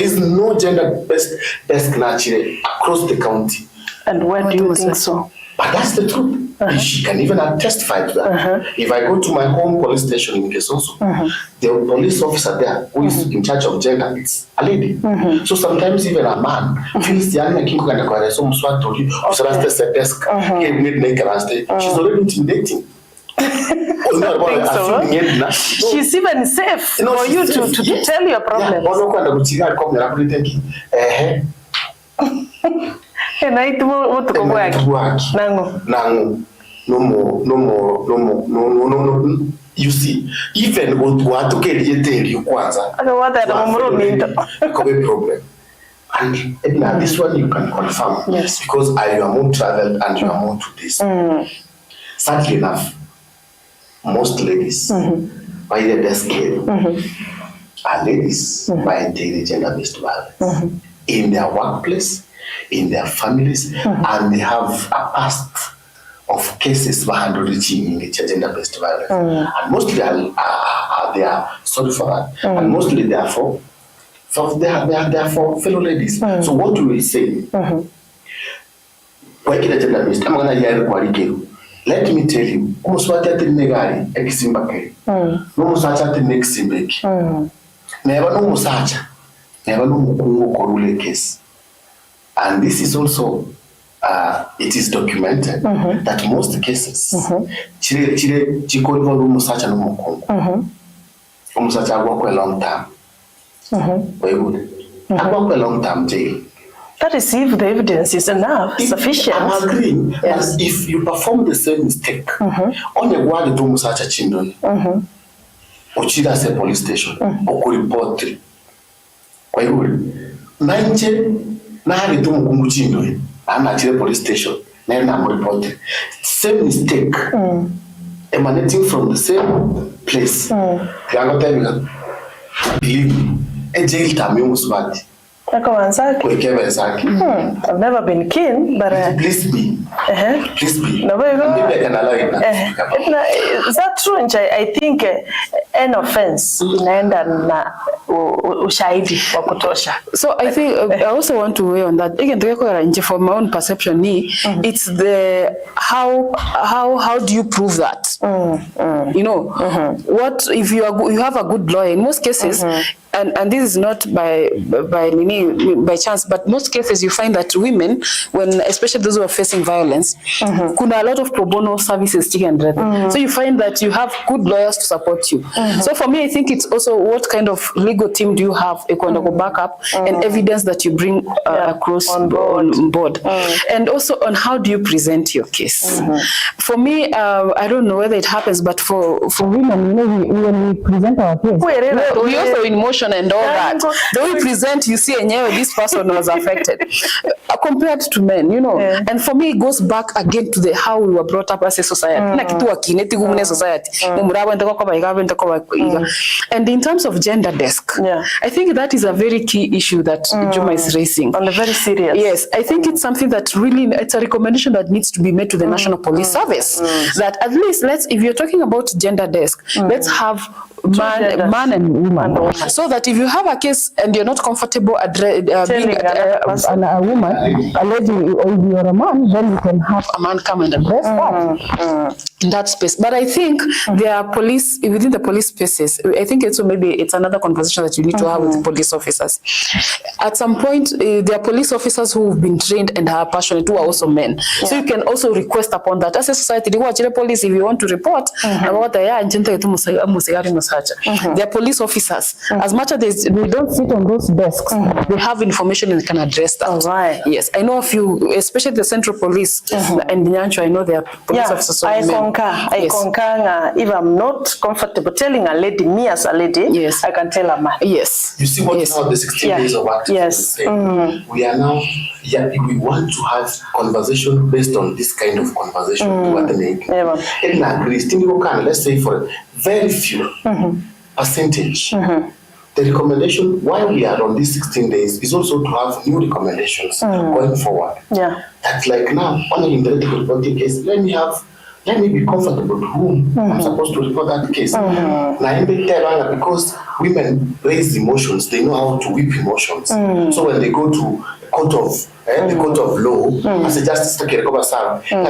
is no gender-based desk across the county. And why do you think so? But that's the truth. She can even testify to that. If I go to my home police station in Kesoso, the police officer there who is in charge of gender, it's a lady. So sometimes even a man feels the animal king can acquire some swat to you, or desk, she's already intimidating. She's even safe for you to tell your problems. No more. You see, even what to get you kwanza. Problem. And Edna, this one you can confirm. Yes. Because I am more traveled and you are more to this. Sadly enough, most ladies by the desk are ladies by the gender-based violence in their workplace, in their families, and they have a past of cases handled in gender-based violence. And mostly they are sorry for that. And mostly they are for fellow ladies. So what do we say? Gender-based, I'm gonna hear let me tell you, and this is also it is documented that most cases a long term jail. That is if the evidence is enough, sufficient. I'm agreeing. Yes. But if you perform the same mistake, on your word to Musacha Chindon, Ochida say police station, or report. Why would Nahari to Muchindo, I'm at the police station, then I'm reporting. Same mistake emanating from the same place. Believe me, a jail time was bad. I've never been keen, but please be. Please be. No, maybe I can allow it. Is that true? I think an offense inaenda na ushahidi wa kutosha. So I think I also want to weigh on that. Again, from my own perception, it's the how do you prove that? You know, what if you have a good lawyer? In most cases. And this is not by chance, but most cases you find that women, when especially those who are facing violence, kuna a lot of pro bono services so you find that you have good lawyers to support you. So for me, I think it's also what kind of legal team do you have, a kind of backup and evidence that you bring across on board. And also on how do you present your case. For me, I don't know whether it happens, but for women, when we present our case, we also in motion and all that. The way we present, you see, this person was affected compared to men, you know. And for me, it goes back again to how we were brought up as a society. And in terms of gender desk, I think that is a very key issue that Juma is raising. And very serious. Yes, I think it's something that really, it's a recommendation that needs to be made to the National Police Service. That at least if you're talking about gender desk, let's have man and woman. So that if you have a case and you're not comfortable being a woman, a lady, or if you're a man, then you can have a man come and address that in that space. But I think there are police, within the police spaces, I think it's another conversation that you need to have with the police officers. At some point, there are police officers who have been trained and are passionate, who are also men. So you can also request upon that. As a society, police, if you want to report about the they are police officers. As much as they don't sit on those desks, they have information and can address that. Right. Yes, I know a few, especially the Central Police and Nyancho, I know they are police officers. I concur. If I'm not comfortable telling a lady, me as a lady, I can tell a man. Yes. You see what now the 16 days of activism we are now, we want to have conversation based on this kind of conversation. Edna agrees. Let's say for a very few percentage. The recommendation while we are on these 16 days is also to have new recommendations going forward. That's like now, on an indirectly reporting case, let me have let me be comfortable to whom I'm supposed to report that case. Because women raise emotions, they know how to whip emotions. So when they go to court of the court of law, as a justice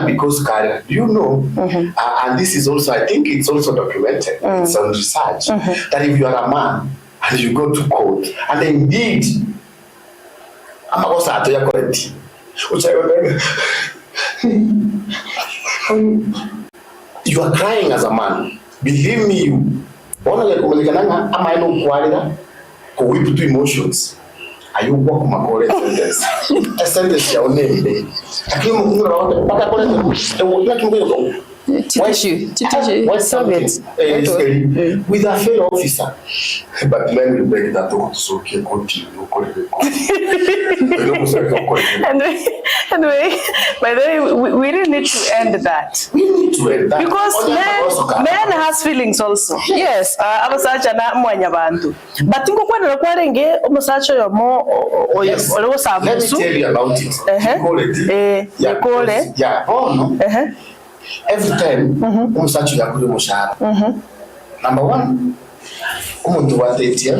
because you know, and this is also, I think it's also documented, it's on research, that if you are a man and you go to court, and indeed, I'm also at your quality, which I remember. You are crying as a man. Believe me, you. One of the am I no quality? Who whip to emotions? Are you walk my correct sentence? A sentence your name. I came around, but I wanted with a fair officer, but let me break that to so continue. Anyway, by the way, we really need to end that. We need to end that because men has feelings also. Yes, abasacha na mwanya bantu. But ingo kwenda kwarenge umusacha yo mo olewo sabusu. Let me tell you about it. Every time umusacha yakuri mushara. Number one, umuntu wa tetia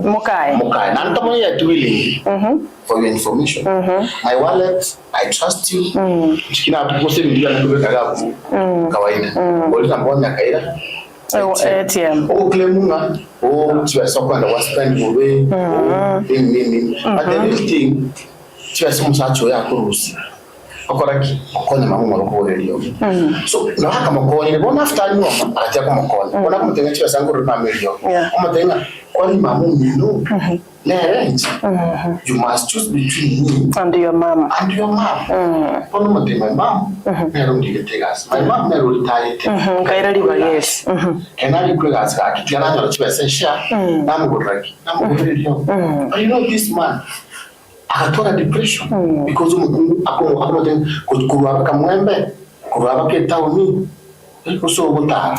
mukai na ntomo ya twilling for your information. My wallet, I trust you. Chikina tukose ndio nakubeka gabu kawaida. Bolita mbona kaida ATM oklemunga chiwa sokwanda wa spend away nini but the real thing chiwa umusacha yakurusi okoraki okonye mamu maroko radio so na haka makoni bona after you acha kwa makoni bona kumtenga chiwa sangu runa melio umatenga kwani mamu mino you must choose between me and your mom bona mate my mom nero ndiketegas my mom nero retired kaira liba yes kenali kwegas akitiana nyo chiwa sesha namu radio you know this man akatoa depression because kuruaba kamwembe kuruaba ketauni so bota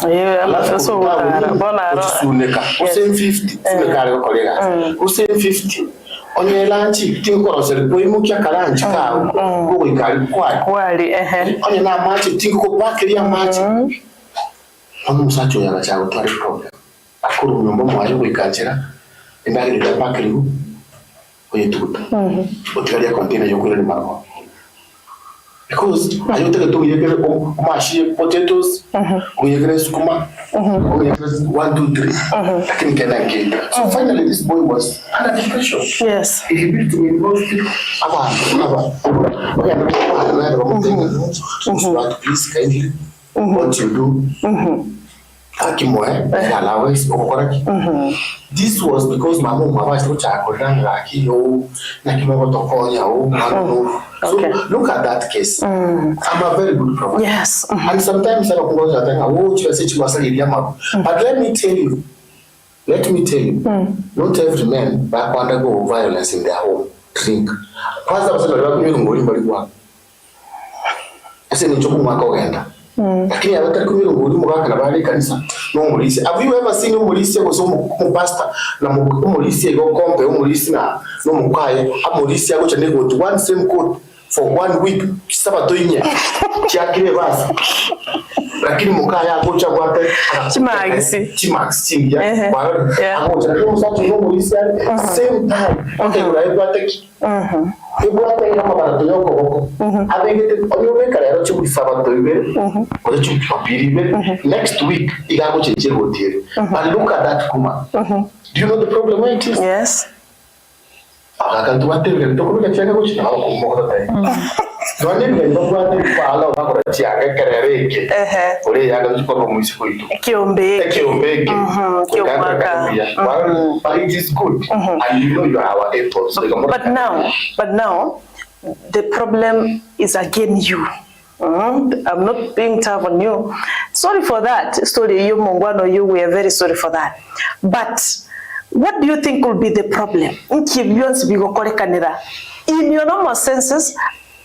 so bona suneka usen 50 suneka le kolega usen 50 onye lanchi tinko rosele boimu kya kalanchi ka go ikali kwali onye na machi tinko bakeli ya machi ono musacho ya gacha utari problem akuru nyombo mwaje kuikanjira indagire bakeli oyetuta otigalia container yokule ni maro because ayote to yekere mashi potatoes oyekere sukuma oyekere 1 2 3 lakini kana ngenda so finally this boy was under depression. Yes, he built to university aba please kindly what you do allowance okoraki. This was because my mom was so so look at that case. I'm a very good provider. Yes. And sometimes I don't know but let me tell you, not every man back undergo violence in their home. Drink. Lakini abatari kumira nguri mugaka nabari kanisa no mulisi. Have you ever seen umulisi go so mu pastor na umulisi go kompe umulisi na no mukaye amulisi ago chane go to one same coat for 1 week sabato inye cyakire basi lakini mukaye ago chagwate chimax chingia ago chane musatu no mulisi same time okay urayibwate ibwate kama barato yoko abengete oyobeka rero cyo sabato ibe ozo cyo papiri ibe next week igago chenche hotel but look at that kuma do you know the problem where it is? Yes, akakantu waterere to kuruka cyane go cyane abo kumoko tayi none ngendo kwande kwala bakora cyane kerereke ore yaga ziko mu isiko itu kiombeke but it is good and you know you are our effort so but now the problem is again you. I'm not being tough on you. Sorry for that. Story you Mongwano, you were very sorry for that. But what do you think will be the problem? In your normal senses,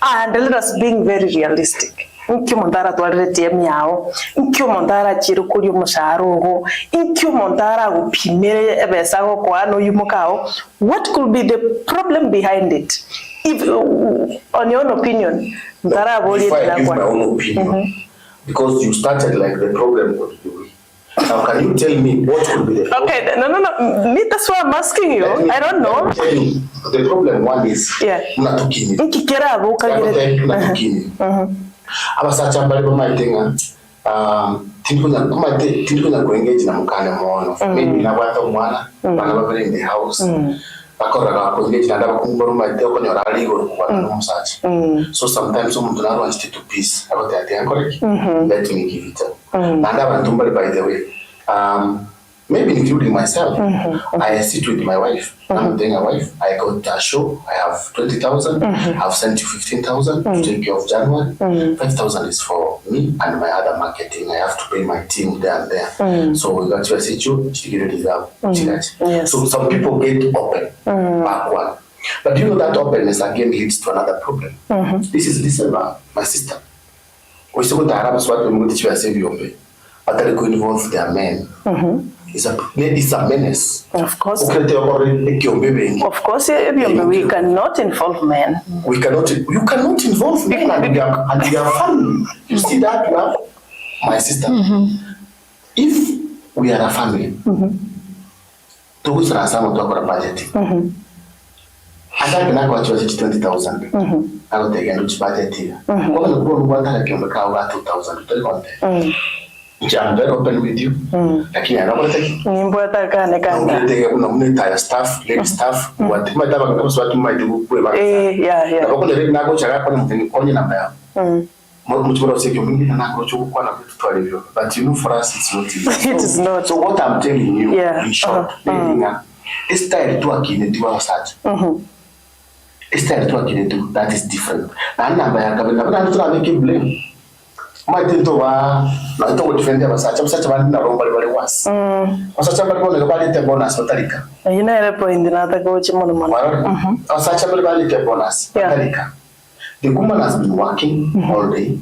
and let us being very realistic. Nkimondara twarete myao, nkimondara chirukuri musharugo, nkimondara upimere ebesago kwano yumukao. What could be the problem behind it? If on your own opinion, Before I give my own opinion, because you started like the problem could be. Now, can you tell me what could be the problem? Okay, no. Me, that's why I'm asking you. I don't know. Tell you, the problem one is unatukini. Nkikera abukagire. Unatukini. Abasacha bali bamaitenga. Tindikunya kuengage na mukane muono. Maybe nabata umwana, bana babere in the house. Bakoraga kuengage na ndaba kumboro maite okonyora aligo kwa n'umusacha. So sometimes umuntu narwa to peace. About that, correct? Let me give it up. And by the way, maybe including myself, I sit with my wife. I'm doing a wife. I got a show. I have 20,000. I've sent you 15,000 to take care of January. 5,000 is for me and my other marketing. I have to pay my team there and there. So we got to assist you. So some people get open backward. But you know that openness again leads to another problem. This is December, my sister. We still got the Arabs what we teach you say but they go involve their men. It's a menace. Of course. Of course, we cannot involve men. You cannot involve men and their family. You see that now? My sister. If we are a family, those are some of our budget. And I can go to 20,000. I will take a huge budget here. I'm going to go to 2,000. I'm very open with you. Lakini anapote nimbota kana kuna staff, lady staff, what my daba kwa sababu maidu kwa yeah. Na kwa ndio nako chaka kwa mtini konye namba yao. Mchukua usiki mwingine na nako chukua na vitu tu alivyo. But you know for us it's not easy. It is not. So what I'm telling you in short, it's style tu akine diwa wasaji. It's style tu akine tu that is different. Na namba ya kabla na mtu anake blame. Maitento wa na ito ko defend abasacha bandi na romba bale was abasacha bali ko bali te bonus batarika ina ile point na ta ko chimono mono abasacha bali te bonus batarika. The woman has been working all day.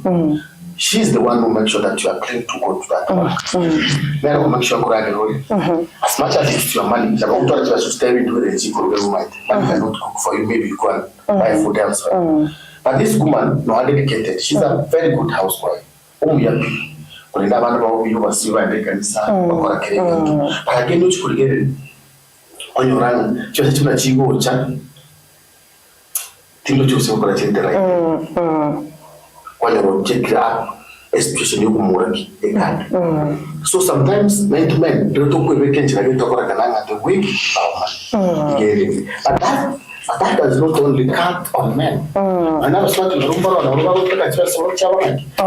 She's the one who makes sure that you are clean to go to that work. Then make sure as much as it's your money, the amount that you are staying to the chico might cannot cook for you. Maybe you can buy food elsewhere. But this woman, no, dedicated. She's a very good housewife. Kulinda abantu bawo biyubasiba ndekanisa bakora kirenge agenda uchikurigere onyorana cyose cyuna chigocha tindo cyose ukora cyendera kwanyoro check up especially yokumuraki ekandi so sometimes men to men don't talk with kenchi na gento kora kananga the way but that does not only count on men. All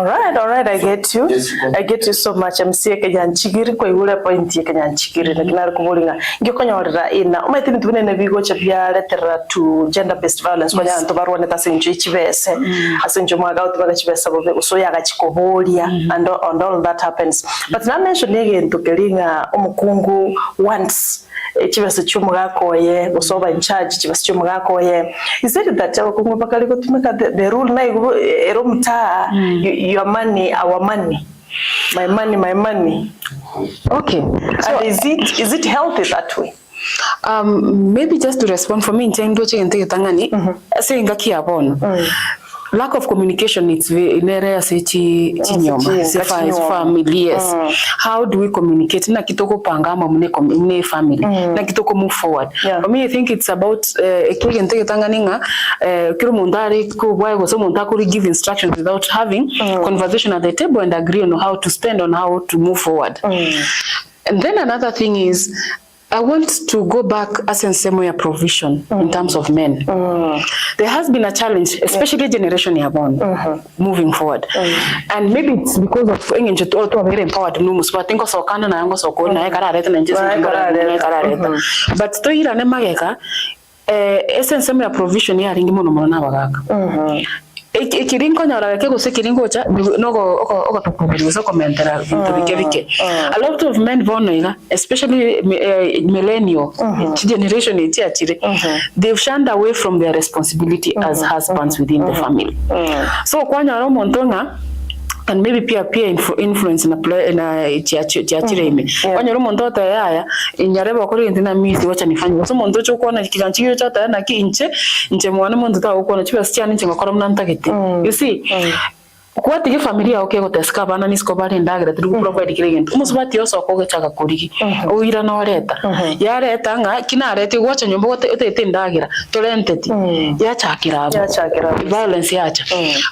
right, I get you. Yes, I get you so much. I'm sick again. Chigiri kwa yule point yake nyan chigiri na kinara kubolinga. Ngikonyorera ina. Umaitini tubune na bigo chapia letera to gender based violence kwa nyanto barwane tasenje chivese. Asenje mwaga utibaka chivese bobe usoya gachikobolia and all that happens. But na mention again to kelinga omukungu once chivese chumugakoye usoba in charge chivese chumugakoye. Is it that abakungu bakali ko tumeka the rule na eromta your money our money, my money. Okay, so and is it healthy that way? Maybe just to respond for me in tendo chente tangani sayinga kiabono lack of communication, it's in area family. Yes. How do we communicate? Na kitoko pangama mune family. Na kitoko move forward. For me, I think it's about give instructions without having conversation at the table and agree on how to spend on how to move forward. And then another thing is, I want to go back as in same provision in terms of men. There has been a challenge, especially generation born moving forward. And maybe it's because of engage to very empowered numus, but I think also kana na yango soko na karareta na njesi karareta. But to ira ne mageka essence same provision ya ringi mono mono na bagaka. Ikiringo nyara ke gose kiringo cha nogo okatokubiriza commentera vintu bike a lot of men bono especially millennial generation itiachire they've shunned away from their responsibility as husbands within the family. So kwanyara montonga and maybe peer influence na play na chiachire ime kwanyara monto yaya inyareba kuri ndina mizi wacha nifanye so monto cyo kona kiganchiro cha na kinche nche mwana monto ta ukona chiba sichani nche ngakora mnanta gete. You see, kwati ki familia oke goteska bana nisko bari ndagira turi provide kirigent umusubati yose okogechaka kurigi uira no leta ya leta nga kina leta gwacha nyombo otete ndagira torenteti ya chakira violence yacha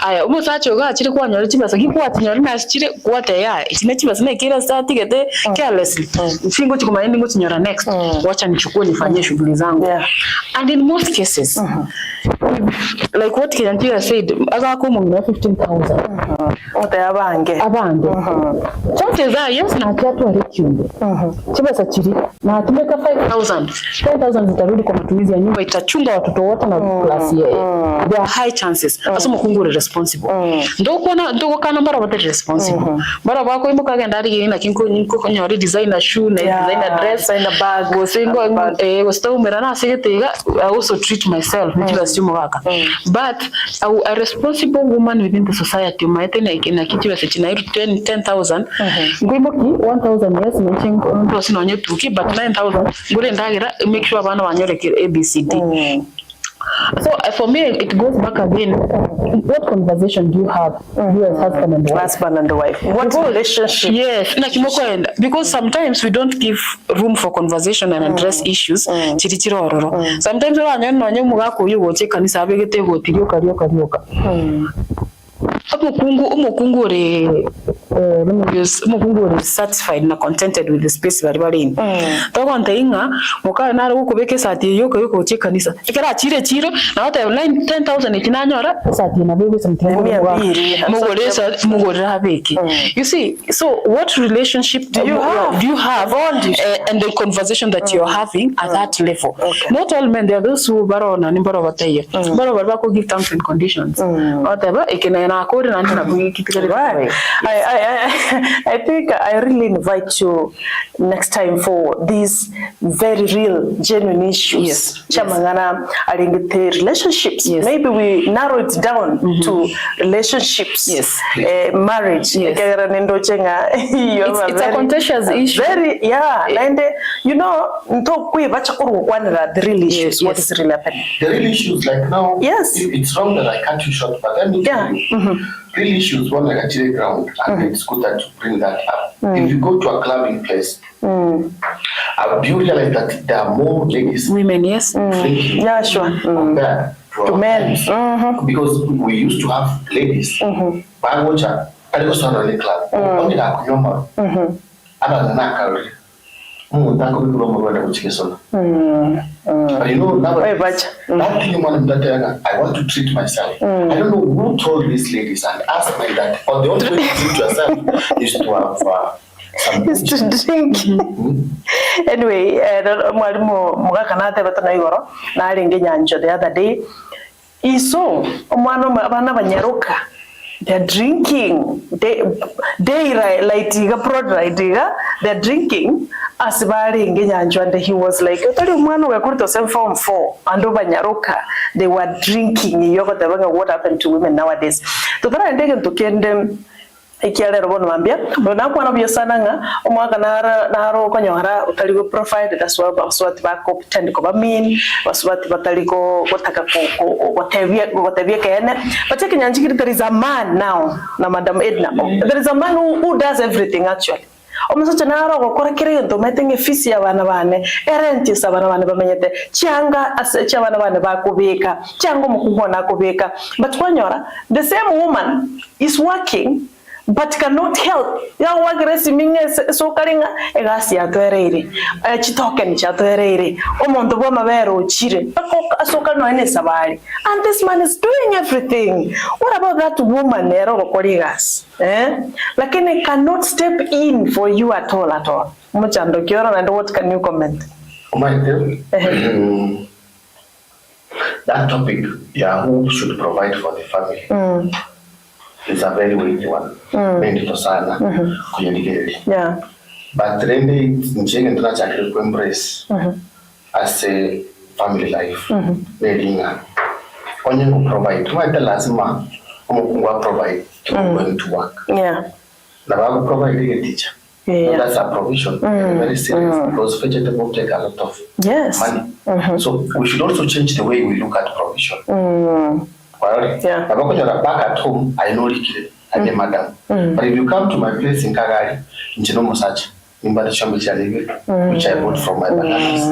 aya umusacho ga chiri kwanyora chibasa gikwati nyora na chiri kwate ya chine chibasa ne kira stati gete carelessly singo chikuma endingo chinyora next wacha nichukue nifanyie shughuli zangu and in most cases like what Kirantia said aga ko mu 15,000 abange chances are yes na kiatu alikiumbe chibasa chiri na tumeka 5,000 zitarudi kwa matumizi ya nyumba itachunga watoto wote na class ya there are high chances aso mukungure responsible ndoko kana mbara wote responsible mbara bako imbo kagenda ari na kinko nyiko konyori designer shoe na designer dress na bag gosingo gosto merana asigetiga I also treat myself chibasa chumwaka but a responsible woman within the society maite na kitu china 10,000 ngwimoki 1,000 yes mention ndo sinonye tuki but 9,000 ngure ndagira make sure abana banyoreke ABCD. So for me it goes back again, what conversation do you have you as husband and wife? What relationship? Yes na kimoko enda because sometimes we don't give room for conversation and address issues chirichirororo sometimes wanyanonye mugako yugoche kanisa abegete gotirio karioka umukungu uri satisfied na contented with the space bari in togo ntainga muka naro ukubeke sati yoko chikanisa ikara chiro na hata 10,000 ikinanyora sati na bebe mugore habeki you see. So what relationship do you have and the conversation that you're having at that level? Not all men, there are those who barona ni baro bataya baro bako give terms and conditions whatever ikena na akori na ndina kuyikitikira. I think I really invite you next time for these very real, genuine issues. Chamangana alingete relationships. Maybe we narrow it down to relationships. Marriage. It's a contentious issue. Very, and you know, the real issues. What is really happening? The real issues, like now. It's wrong that I cut you short, but then real issues, one like a chili ground, and it's good that you bring that up. If you go to a clubbing place, do you realize that there are more ladies, women, drinking compared to men? Because we used to have ladies, but I watch her, I go to the club, only that Juma, other than that, but you know, now that thing I want to treat myself. I don't know who told these ladies and asked me that, or the only way to treat yourself is to have is to drink. Anyway, the other day, they're drinking. They're drinking. And he was like, form 4 and over Nyaroka. They were drinking. What happened to women nowadays? To try and take them to Kendem. Ikiale robono mambia na kwa na biosana nga omwaka naro konyohara utaligo profile that's why baswati bako pretend ko bamin baswati bataliko gotaka ko gotevia kene but take nyanjikiri. There is a man now na Madam Edna. There is a man who does everything actually. Omusocha naro gokora kirento metenge fisi ya bana bane erenti sa bana bane bamenyete cyanga asecha bana bane bakubika cyangwa mukubona kubika but kwanyora the same woman is working but cannot help. Ya wagresi minge so karinga egasi ya toereire chitoken cha toereire omonto bo mabero chire asoka no ene sabali and this man is doing everything. What about that woman ero gokorigas lakini cannot step in for you at all muchando kiora. And what can you comment? That topic, who should provide for the family? It's a very weighty one. But really, to embrace as a family life. When you provide, provide going to work. Now provide a teacher. That's a provision. Very serious because vegetable take a lot of money. So we should also change the way we look at provision. Back at home, I know and the madam. But if you come to my place in Kagari, in Chinomo Sacha, which I bought from my bananas.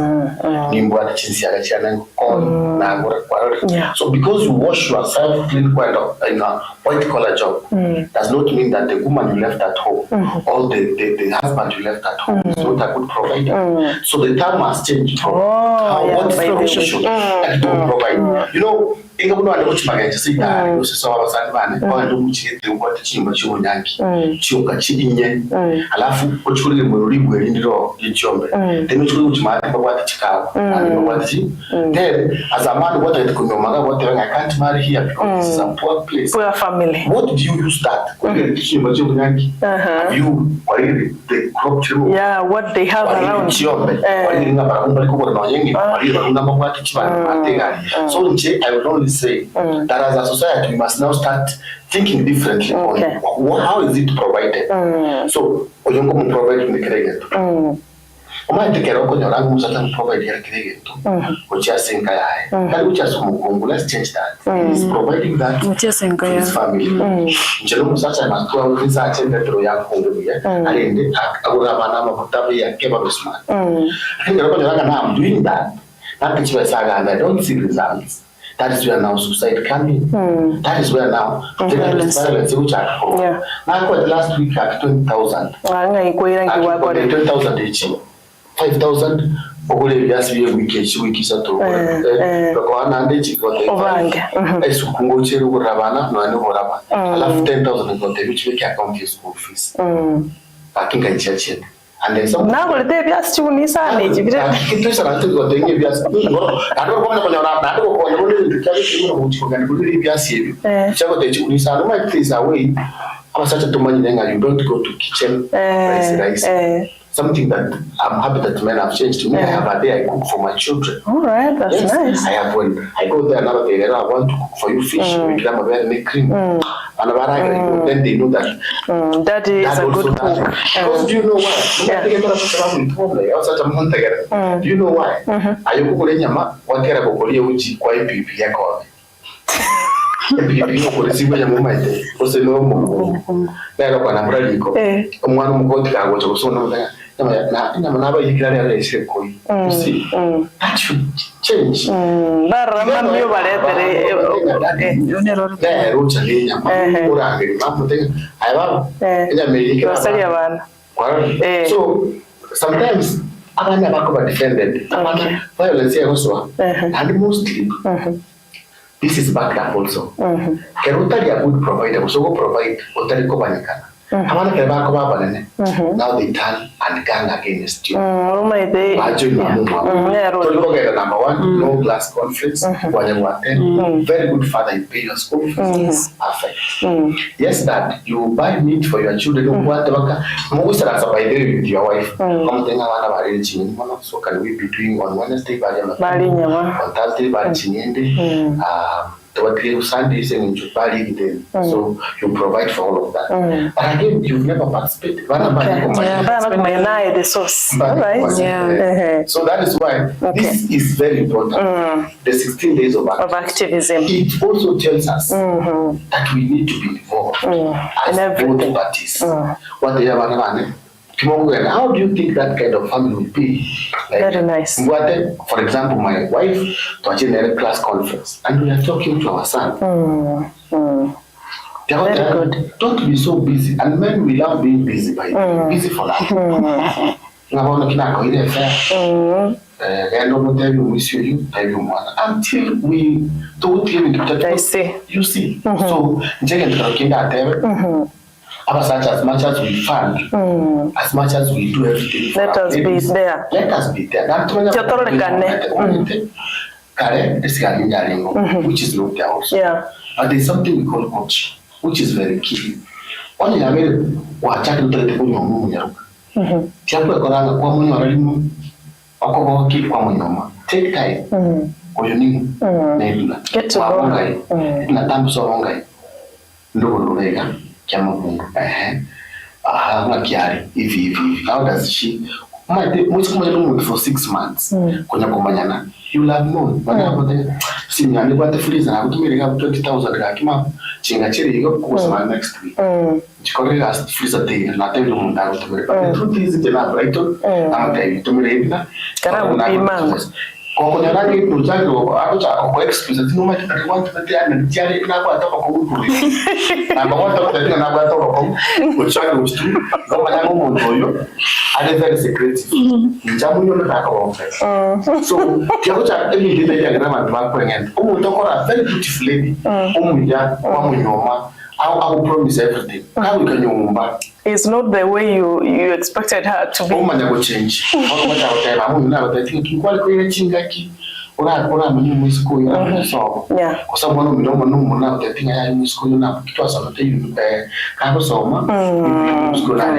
So because you wash yourself clean quite in a white collar job, does not mean that the woman you left at home or the husband you left at home is not a good provider. So the term has changed from what profession and don't provide. You know, inga buno ande kuchimanga chisiga yosisa wabasani bane kwando muchite ngwati chimba chibonyangi chiuka chidinye alafu ochulire mulibwe lindiro lichombe then ochulire kuchimali bakwati chikawa and bakwati then as a man what I kunyoma what I can't marry here because this is a poor place, poor family. What did you use that kwende chimba chibonyangi you walire the crop tree what they have around chombe walire ngaba kumbali kubo no yengi walire ngaba bakwati chibana matega. So nje I would only say that as a society we must now start thinking differently on how is it provided. So oyongo mu provide the credit. Oma tekero ko nyora mu sata provide the credit. Ocha senka yae. Kali ucha sumu kongo, let's change that. Is providing that to his family. Njelo mu sata na kwa uliza chende tro ya kongo ya. Alinde agura bana mabutabi ya keba bisman. Ngero ko nyora na I'm doing that. That is why saga and I don't see results. That is where now suicide coming. That is where now violence which are now last week at 20,000. 20,000 each. 5,000 ogole byasibiye wiki sato. Ko anande chikote. Esukungo cheru kurabana no ani kuraba. Alafu 10,000 ngote which we can account school fees. Akinga chiachene. And then some now will they be asked to Nisa age? It's a little bit of the I don't want to you don't go to kitchen rice. Something that I'm happy that men have changed. To me, I have a day I cook for my children. All right, that's nice. I have when I go there another day, I want to cook for you fish. We can have a very cream. And then they know that that is a good cook. Because do you know why? Do you know why? Are you cooking nyama? What kind of cooking uchi kwa pipi yako? Pipi yako resibu ya mama ite. Ose no mo. Na kwa na mradi ko. Umwana mukoti ka gocho so na na ba yikira ya rese ko. You see? That should change. Barra man yo baletere ne rocha le nyama urange mapote aiba enya medika basali abana. So sometimes abana bako ba defended abana violence also and mostly this is backed up also. Kerutari a good provider, so go provide utari ko banikana. Abana ke ba ko ba banane. Now they turn and gang against you. Oh my day. Number one, no class conference. Very good father, you pay your school fees. Perfect. Yes, Dad, you buy meat for your children. Most are surviving with your wife. So can we be doing on Wednesday, on Thursday, Sundays and so you provide for all of that. But again, you've never participated. The source. Right. So that is why this is very important. The 16 days of activism. It also tells us that we need to be involved as both parties. What they have. How do you think that kind of family will be? Like, very nice. For example, my wife taught in a class conference, and we are talking to our son. Very good. Don't be so busy. And men, we love being busy by busy for life. Until we don't live in the you see. So, as much as we fund, as much as we do everything, let us be there. Let us be there. Which is not there also. But there's something we call coach, which is very key. Only I made what I can tell you. Take time. Get to know. How does she? For 6 months. You'll have known. sinyani kwa freezer na kutumira 20,000 gakima chinga chiri yo kusema next week chikore gas freezer day na tendo mundaro tumira but truth is jena Brighton na tendo tumira Edna kana mpima koko nyarani projalo acha kwa excuse tinuma want to tell na jari na kwa toka kwa mtu na kwa toka tena na kwa toka kwa uchalo ustu kama yangu mondoyo ale very secretive njamu yo na kwa so kiako cha emi dita ya grama kwa ngene umuntu okora very beautiful lady umuya kwa munyoma I will promise everything. How we can nyumba? It's not the way you expected her to be. Umanya go change. What I want to think kwa kwa chingaki. Ora mwenye mwisiko ya so. Yeah. Kwa sababu no na utatinga ya mwisiko na kitu asaba te kabo soma. Mwisiko na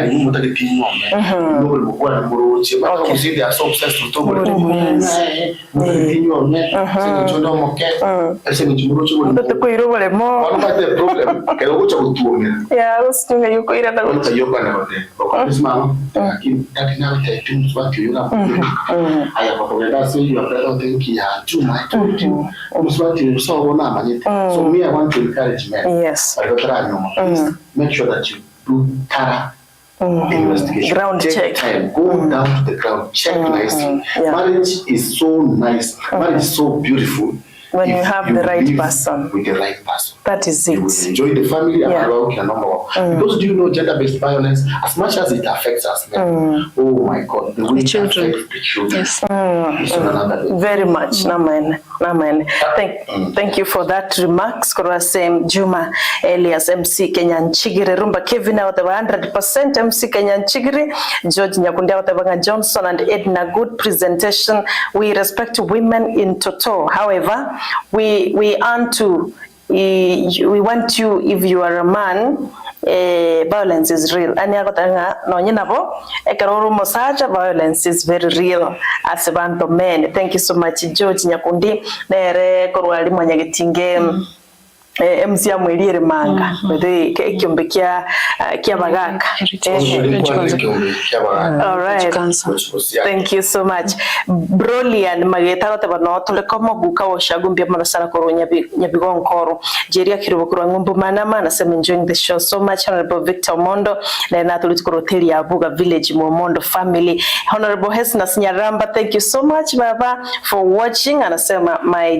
ni mutaki tinyo me. No lo kwa muro che ba ko sidi aso obsessed with to muro. Tinyo me. Se no moke. Ese ni muro che muro. Te ko iro vale mo. One of the problem que lo ucha utume. Yeah, ustunga yuko ira da. Ucha yoka na wote. Kwa mama lakini tatina te tunzu wa kiyoga. Aya kwa kwenda sio ya think ya Juma I told you muswati so na manyete so me I want to encourage men yes make sure that you do thorough investigation ground check go down to the ground check nicely marriage is so nice marriage is so beautiful when you have the right person with the right person. That is it. You will enjoy the family and allow your number one. Because do you know gender-based violence, as much as it affects us men, oh my God, the way it affects the children. Yes. Is another day. Very much. Naman. Thank you for that remarks. Korasem Juma, Elias, MC Kenya Nchigiri, Rumba Kevin out of 100%, MC Kenya Nchigiri, George Nyakundi out of Johnson and Edna. Good presentation. We respect women in toto. However, we want you, if you are a man, violence is real. Violence is very real as a band of men. Thank you so much, George Nyakundi. MC ya mwelire manga bede kiombe kia bagaka. All right, thank you so much. Brolian mageta tabano tole komo guka washagumbia manasana koronya nyabigonkoro jeria kirubukuru ngumbu manama nasema enjoying the show so much. Honorable Victor Mondo na tulitiko hoteli ya Abuga Village Mondo family. Honorable Hesna Nyaramba, thank you so much baba for watching. Anasema my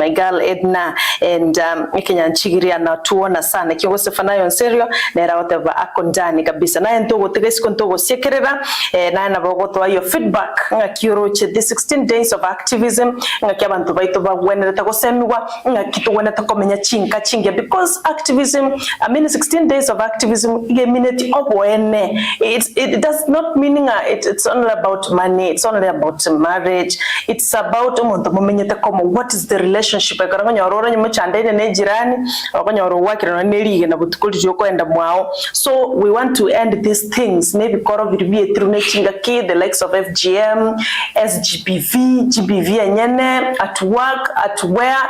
girl Edna and Kenya Nchigiri anatuona sana kiongozi Fanayo Nserio na era wote ako ndani kabisa naye ntogo tegesi kontogo sekerera na nabogoto ayo feedback ngakiroche the 16 days of activism ngakiabantu baito bagwenereta gosemwa ngakitugwena takomenya chinge because activism 16 days of activism minute obwene it does not meaning it's only about money, it's only about marriage, it's about umuntu mumenyete komo what is the relationship akaranganya orora nyuma chandene ne jirani abanyoro wakira neliga na butukuli yokwenda mwao. So we want to end these things maybe koro biribie through nechinga ki the likes of FGM, SGBV, GBV nyene at work, at where,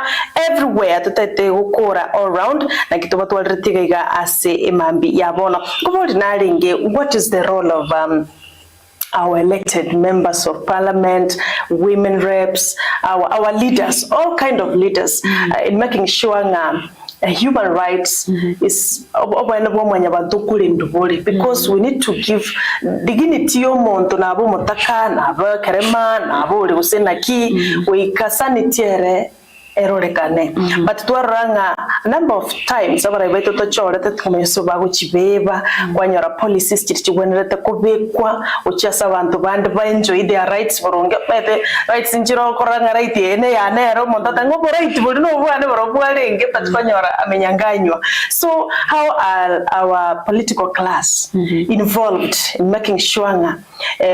everywhere tutete ukora all around na kitoba twalretiga ase emambi yabona kubodi nalinge what is the role of our elected members of parliament, women reps, our leaders, all kind of leaders in making sure human rights is because we need to give dignity yomuntu nabo mutaka nabo karema nabo uri gusenaki we kasanitiere erorekane but twaranga number of times abara beto to chora tetkumeso bago chibeba kwanyora policies chigwenerete kubekwa uchasa abantu bandi ba enjoy their rights boronge bete rights njiro koranga right ene ya nero mondata ngobo right buri no bwane borobwarenge but kwanyora amenyanganywa. So how are our political class involved in making sure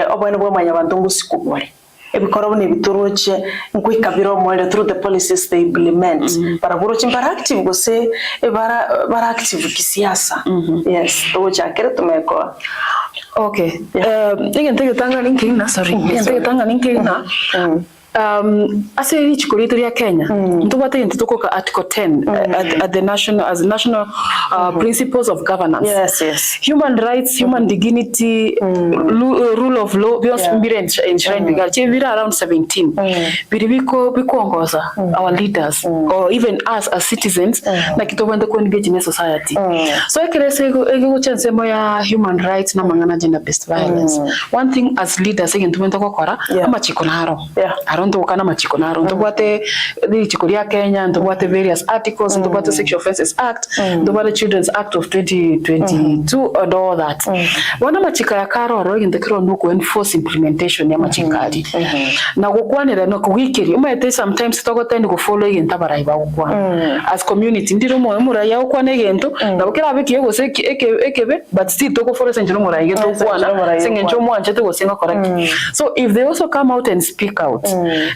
obwane bwo manyabantu ngusikubore ebikoro bone bitoroche nkwikabiro mwele through the policies they implement para buroche mbara active gose bara active kisiasa. Yes to chakere tumeko okay. Ingenteke tanga linking na sorry ingenteke tanga linking na Ase reach Korea Kenya. Ntobate into Article 10 at the national principles of governance. Yes. Human rights, human dignity, rule of law. We also enshrined around 17. Biko our leaders or even us as citizens na kitobanda ko engage in society. So ekere chance ya human rights na mangana gender based violence. One thing as leaders tubenda ko kora ama chikonaro. Arondo kana machikonaro. Ntobate the Korea Kenya, ntobate various articles, ntobate Sexual Offences Act, ntobate Children's Act of 2022 and all that. Wana machika ya karo ro indekero nuko enforce implementation ya machikari. Na gukwanira no kuwikiri umete sometimes togotende go follow intabara ibagukwana. As community ndiro mo muraya ukwane gento na bukira abikiye gose ekebe but still togo follow senjiro muraya geto kwana sengenjo mo anchete go senga correct. So if they also come out and speak out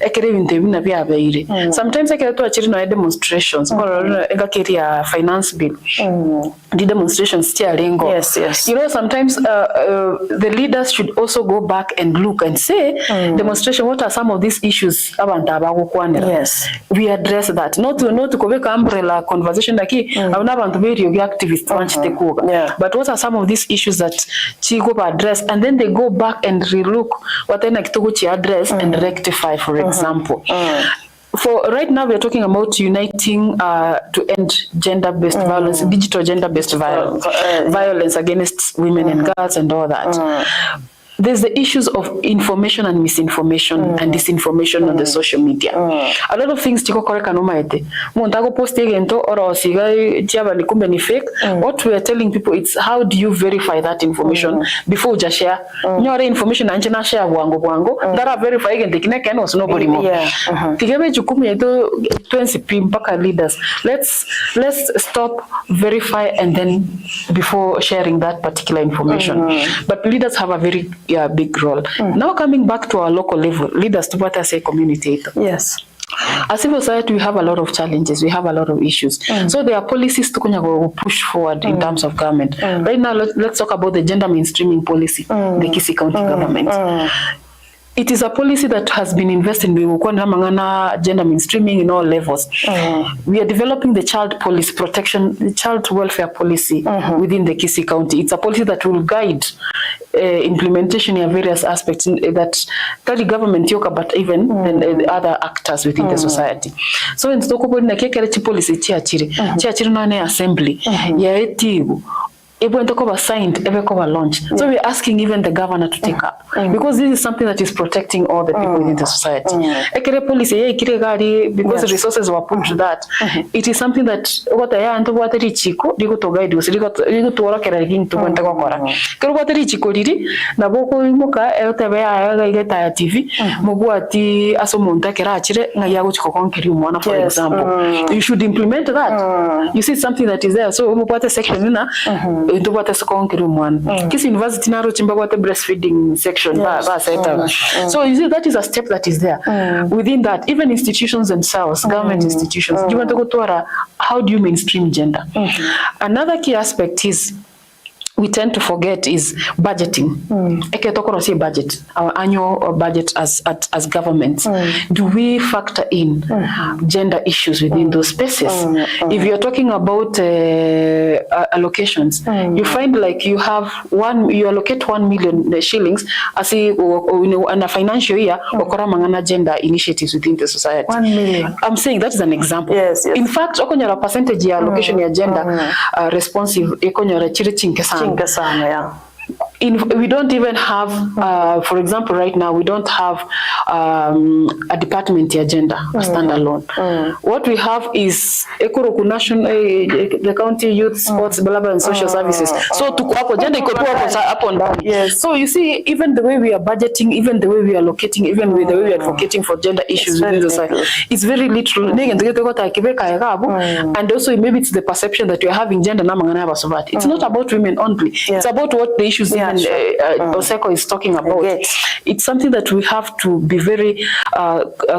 ekere binte bina bya beire sometimes ekere to achiri no demonstrations or engakeria finance bill the demonstrations tiarengo. Yes. You know sometimes the leaders should also go back and look and say demonstration what are some of these issues abantu abagukwanira. Yes, we address that not to kobeka umbrella conversation like abantu very activists but what are some of these issues that chigo address and then they go back and relook what then kitogo address and rectify, for example. For right now, we are talking about uniting to end gender-based violence, digital gender-based violence against women and girls and all that. There's the issues of information and misinformation and disinformation on the social media. A lot of things chiko koreka no maete. Montago post egento or osiga tiaba ni kumbe ni fake. What we are telling people it's how do you verify that information before you share. Nyore information anje na share wango. Ndara verify egente kineke no nobody more. Tigebe jukumu yeto 20 mpaka leaders. Let's stop, verify and then before sharing that particular information. But leaders have a very big role. Now coming back to our local level, leaders to what I say community. Yes. As civil society, we have a lot of challenges. We have a lot of issues. So there are policies to push forward in terms of government. Right now, let's talk about the gender mainstreaming policy, the Kisii County government. It is a policy that has been invested in gender mainstreaming in all levels. We are developing the child policy protection, the child welfare policy within the Kisii County. It's a policy that will guide implementation in various aspects that the government yoka, but even the other actors within the society. So in the policy chiachiri na assembly ya etigu signed, launch. So we're asking even the governor to take up because this is something that is protecting all the people within the society. Because the resources were put to that, it is something that for example. You should implement that. You see something that is there. So section Kisii University naro chimba kwate breastfeeding section so you see that is a step that is there. Within that, even institutions themselves, government institutions, how do you mainstream gender? Another key aspect is we tend to forget is budgeting. Budget, our annual budget as governments. Do we factor in gender issues within those spaces? If you're talking about allocations, you find like you allocate 1 million shillings as in a financial year mangana gender initiatives within the society. 1 million. I'm saying that is an example. Yes. In fact, okonyara percentage ya allocation ya gender responsive ekonyara chirichink we don't even have, for example, right now, we don't have a department agenda, a standalone. What we have is the county youth, sports, and social services. So to gender up and down. Yes. So you see, even the way we are budgeting, even the way we are allocating, even with the way we are advocating for gender issues within the society, it's very literal. And also maybe it's the perception that we are having gender. It's not about women only. It's about what the issues Oseko is talking about. It's something that we have to be very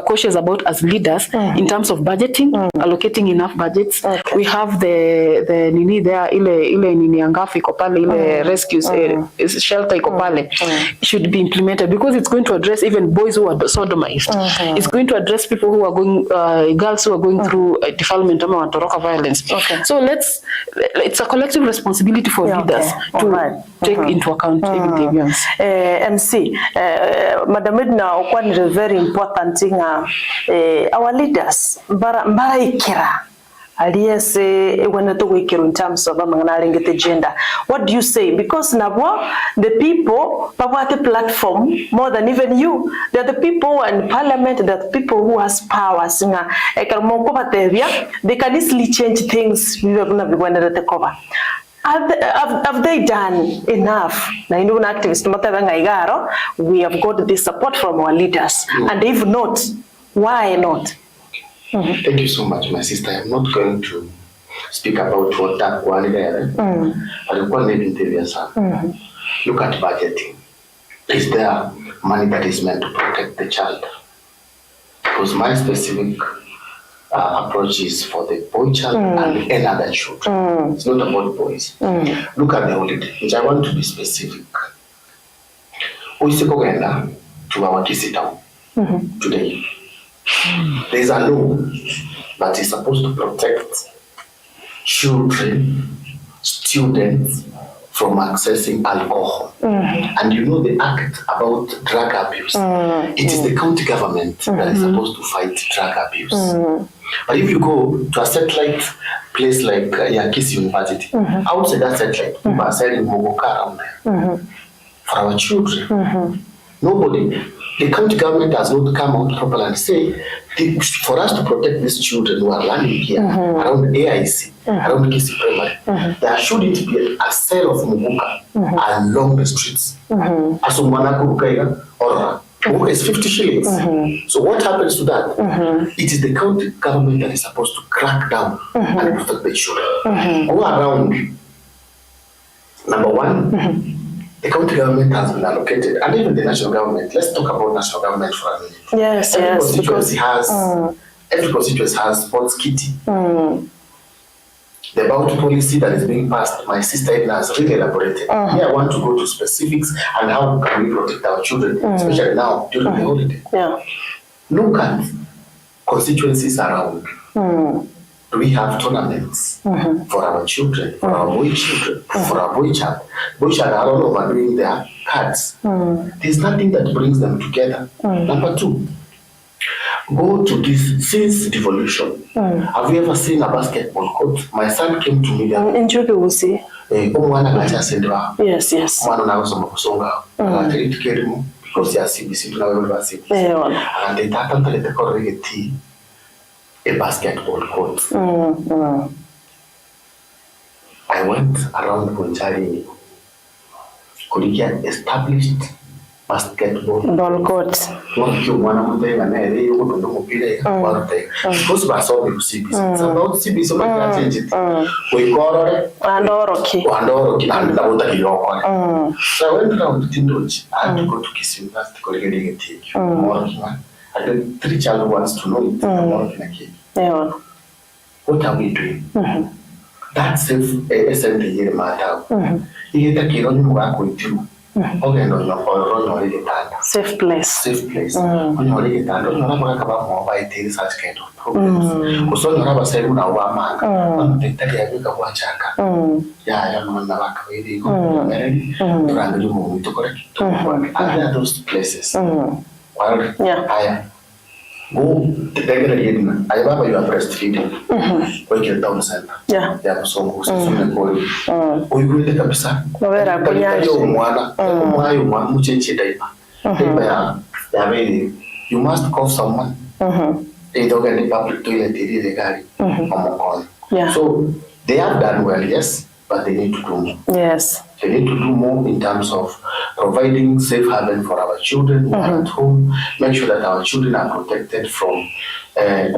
cautious about as leaders in terms of budgeting, allocating enough budgets. We have the nini there, ile nini angafu iko pale, ile rescues shelter iko pale, should be implemented because it's going to address even boys who are sodomized. It's going to address people who are going, girls who are going through defilement or watoroka violence. So it's a collective responsibility for leaders to take into account evidence. MC, Madam Edna, one is very important thing. Our leaders, mbara ikira. Alias when to wake in terms of the gender. What do you say? Because now the people at the platform more than even you. They're the people in parliament, they're the people who has power. They can easily change things. Have they done enough? We have got the support from our leaders. And if not, why not? Thank you so much, my sister. I'm not going to speak about what that one there, but I'm going to look at budgeting. Is there money that is meant to protect the child? Because my specific approach is for the boy child and any other children. It's not about boys. Look at the holiday, which I want to be specific. We go to our Kisi town today. There is a law that is supposed to protect children, students from accessing alcohol. And you know the act about drug abuse. It is the county government that is supposed to fight drug abuse. But if you go to a satellite place like Yakisi University, outside that satellite, people are selling mogoka around there for our children. Nobody. The county government has not come out properly and say, for us to protect these children who are learning here, around AIC, around Kisi Primary, there shouldn't be a sale of muguka along the streets. Muguka is 50 shillings. So what happens to that? It is the county government that is supposed to crack down and protect the children. Go around. Number one, the county government has been allocated, and even the national government. Let's talk about national government for a minute. Every constituency has sports kitty. The bout policy that is being passed, my sister Edna has really elaborated. Here I want to go to specifics and how can we protect our children, especially now during the holiday. Look at constituencies around. Do we have tournaments for our children, for our boy children, for our boy child? Boy child are all overdoing their cards. There's nothing that brings them together. Number two, go to this since devolution. Have you ever seen a basketball court? My son came to me there. In Juma, we see. Yes. Because they are CBC, and they started a basketball court. I went around Punjari. Could you get established basketball court? Because I saw the CBC. It's about CBC, so I change it. We got it. And so I went around to Tindochi. I had to go to Kisi University to get I did 3 child wants to know it. What are we doing? That's SMD matter. Safe place. Safe place. When you get that, don't know why such kind of problems. Also, you have a seven hour man. Those places. Go to regular Edna. I remember you are breastfeeding. When you're down center. They have some who say something called you go to the Kapisa. You must call someone. They don't get the public toilet regarding. So they have done well, yes, but they need to do more. Yes. They need to do more in terms of providing safe haven for our children who are at home, make sure that our children are protected from in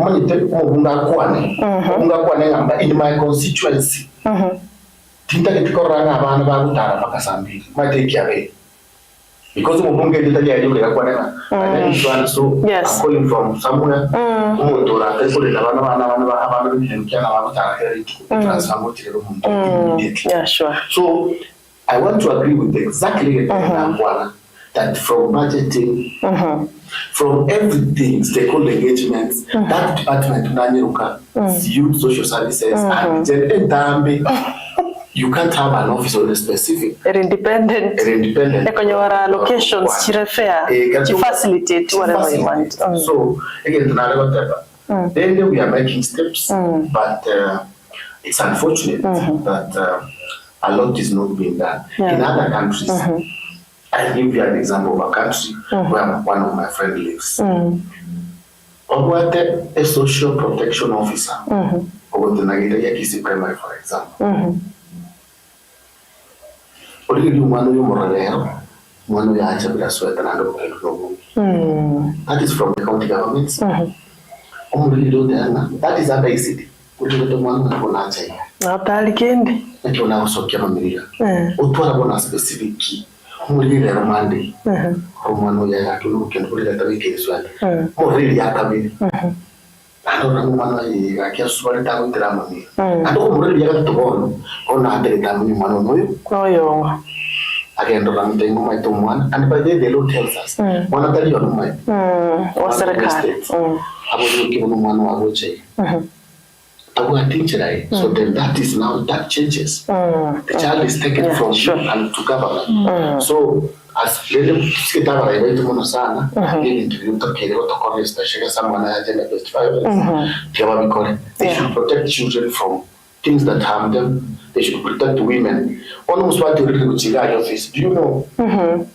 my constituency. tinta kitikorana abana bagutara bakasambira mateki yabe because mubunge nditaje yajukira kwa nena so I'm calling from somewhere umuntu ratekurira abana b'ibintu bagutara transfer mutiro umuntu immediately. Yeah, sure. So I want to agree with exactly that from budgeting, from everything, stakeholder engagements, that department youth social services and then you can't have an office on a specific. Independent. Like your allocations, to facilitate whatever you want. So again, then we are making steps, but it's unfortunate that a lot is not being done. In other countries, I'll give you an example of a country where one of my friends lives. A social protection officer over the Nigeria Yakisi Primary, for example. That is from the county governments. That is a basic. Specific key. Again, and by the law tells us one of the young men was the states. I was given one so then that is now that changes. The child is taken from you and to government. So as they should protect children from things that harm them. They should protect women. Almost what you read with your office. Do you know?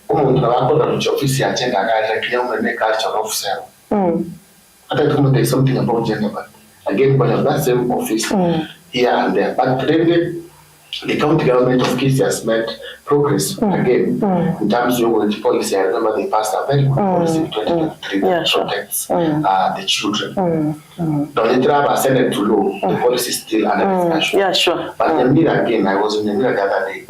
Office officer. I don't know something about gender, but again, we have that same office here and there. But really, the county government of Kisi has made progress again in terms of policy. I remember they passed a very good policy in 2023 that protects the children. Don't have a Senate to law. The policy is still under discussion. Yeah, sure. But Namira again, I was in Namira the other day.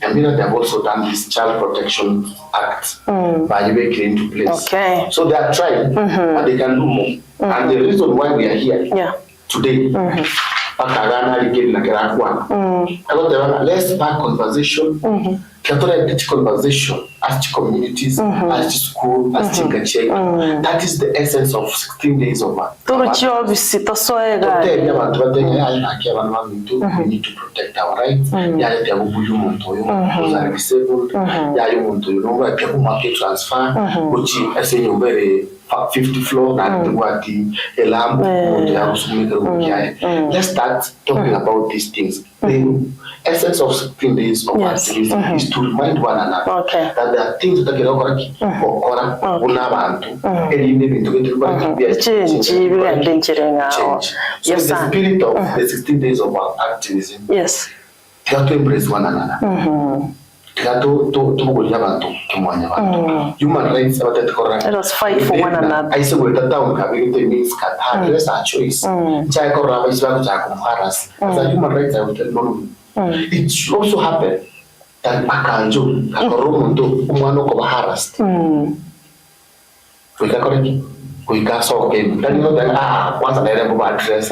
Namira, they have also done this Child Protection Act by making into place. Okay. So they are trying, but they can do more. And the reason why we are here today, let's spark conversation. Conversation as communities, as school, as that is the essence of 16 days of work. We need to protect our rights. Those are disabled. Transfer, which is 50 floor let's start talking about these things. The essence of 16 days of activism is to remind one another that there are things that change. So the spirit of the 16 days of activism, we have to embrace one another. Human rights, let us fight for one another. I say we means there's a choice. As a human rights, I will tell no. It should also happen that Akanjo, harassed. We can solve it. Then you know that once I address,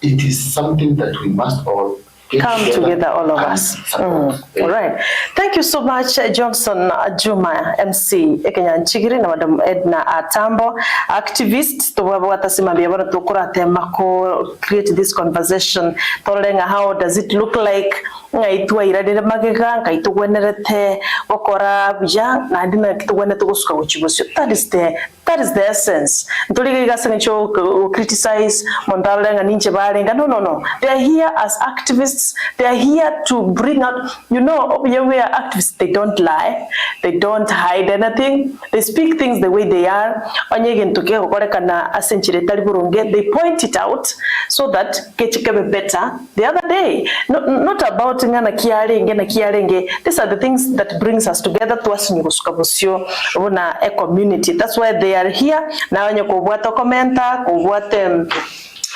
it is something that we must all come together, all of us. All right. Thank you so much, Johnson Juma, MC, Ekenyan Chigiri, na Madam Edna Atambo, activist, to watasimambia to mako create this conversation. Tolenga, how does it look like? Ngaitua iradire magega, ngaitu wenerete, okora bija, na adina kitu wenetu kusuka uchibusi. That is the essence. Ntolika igasencho criticize, mondalenga ninche balenga. No. They are here as activists. They are here to bring out, we are activists, they don't lie, they don't hide anything, they speak things the way they are. They point it out so that get better. The other day, not about these are the things that brings us together to us a community. That's why they are here. Now you commenta,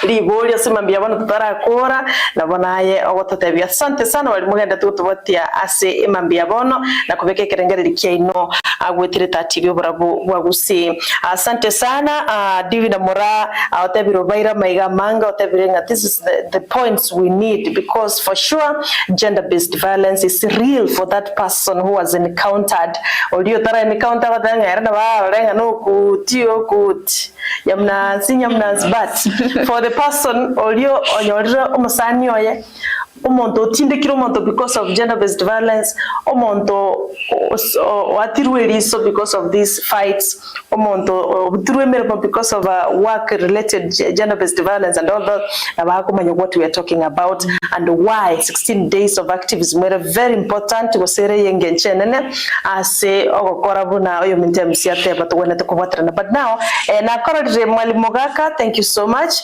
libori asimambia bana tutarakora na bonaye ogototebia asante sana wali mugenda tutubatia ase imambia bono na kubeke kerengere likiaino agwetire tatiri burabu bwagusi asante sana Divina Mora otebiro baira maiga manga otebirenga this is the points we need because for sure gender based violence is real for that person who has encountered audio tara encounter badanga era na ba renga no kutio kuti yamna but for the person audio onyorira umusani oye umuntu otindekira umuntu because of gender based violence umuntu watirweriso because of these fights umuntu obutirwemerwa because of work related gender based violence and all that abakumanya what we are talking about and why 16 days of activism were very important gosere yengenchenene ase ogokora buna oyo mintemsi ateba tugone tukubatrana but now na korire mwalimu gaka thank you so much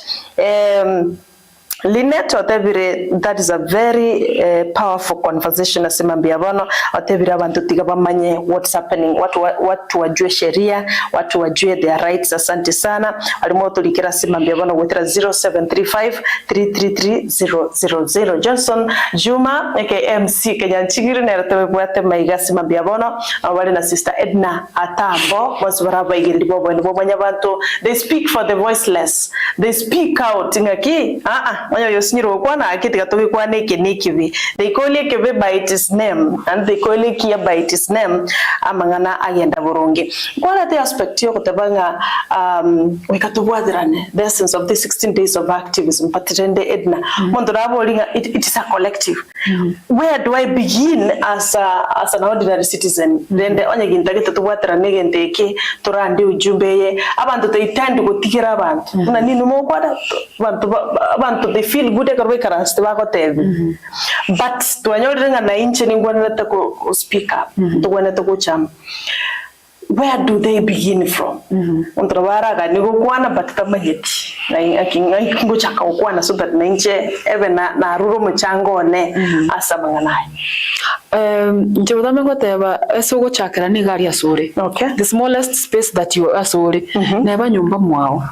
Linet otebire that is a very powerful conversation asimambia bono otebire abantu tiga bamanye what's happening watu wajue sheria watu wajue their rights asante sana alimo tulikira simambia bono wetera 0735333000 Johnson Juma aka MC Kenya Chigiri na ratebwate maiga simambia bono awali na sister Edna Atambo wasbaraba igiri bobo abantu they speak for the voiceless they speak out ngaki Oyo yosinyiro kwana akiti gatoki kwane kenikibi they call it by its name and they call it here by its name amangana agenda boronge kwana the aspect yo kutabanga wekatubwadirane the essence of the 16 days of activism patrende Edna mondo rabolinga it is a collective where do I begin as an ordinary citizen then the onye gintagita tubwadirane genteke turandi ujumbe abantu tayitandi gutikira abantu na ninu mo kwada abantu they feel good akarwe karasti bako tevi but tuanyorenga na inche ningwana tako speak up tuwana tako cham where do they begin from ontrabara ga nigo kwana but tamaheti na akingo chaka kwana so that na inche even na ruro mchango ne asabanganaye njodame goteba esogo chakera ni gari asore okay the smallest space that you asore neba nyumba mwao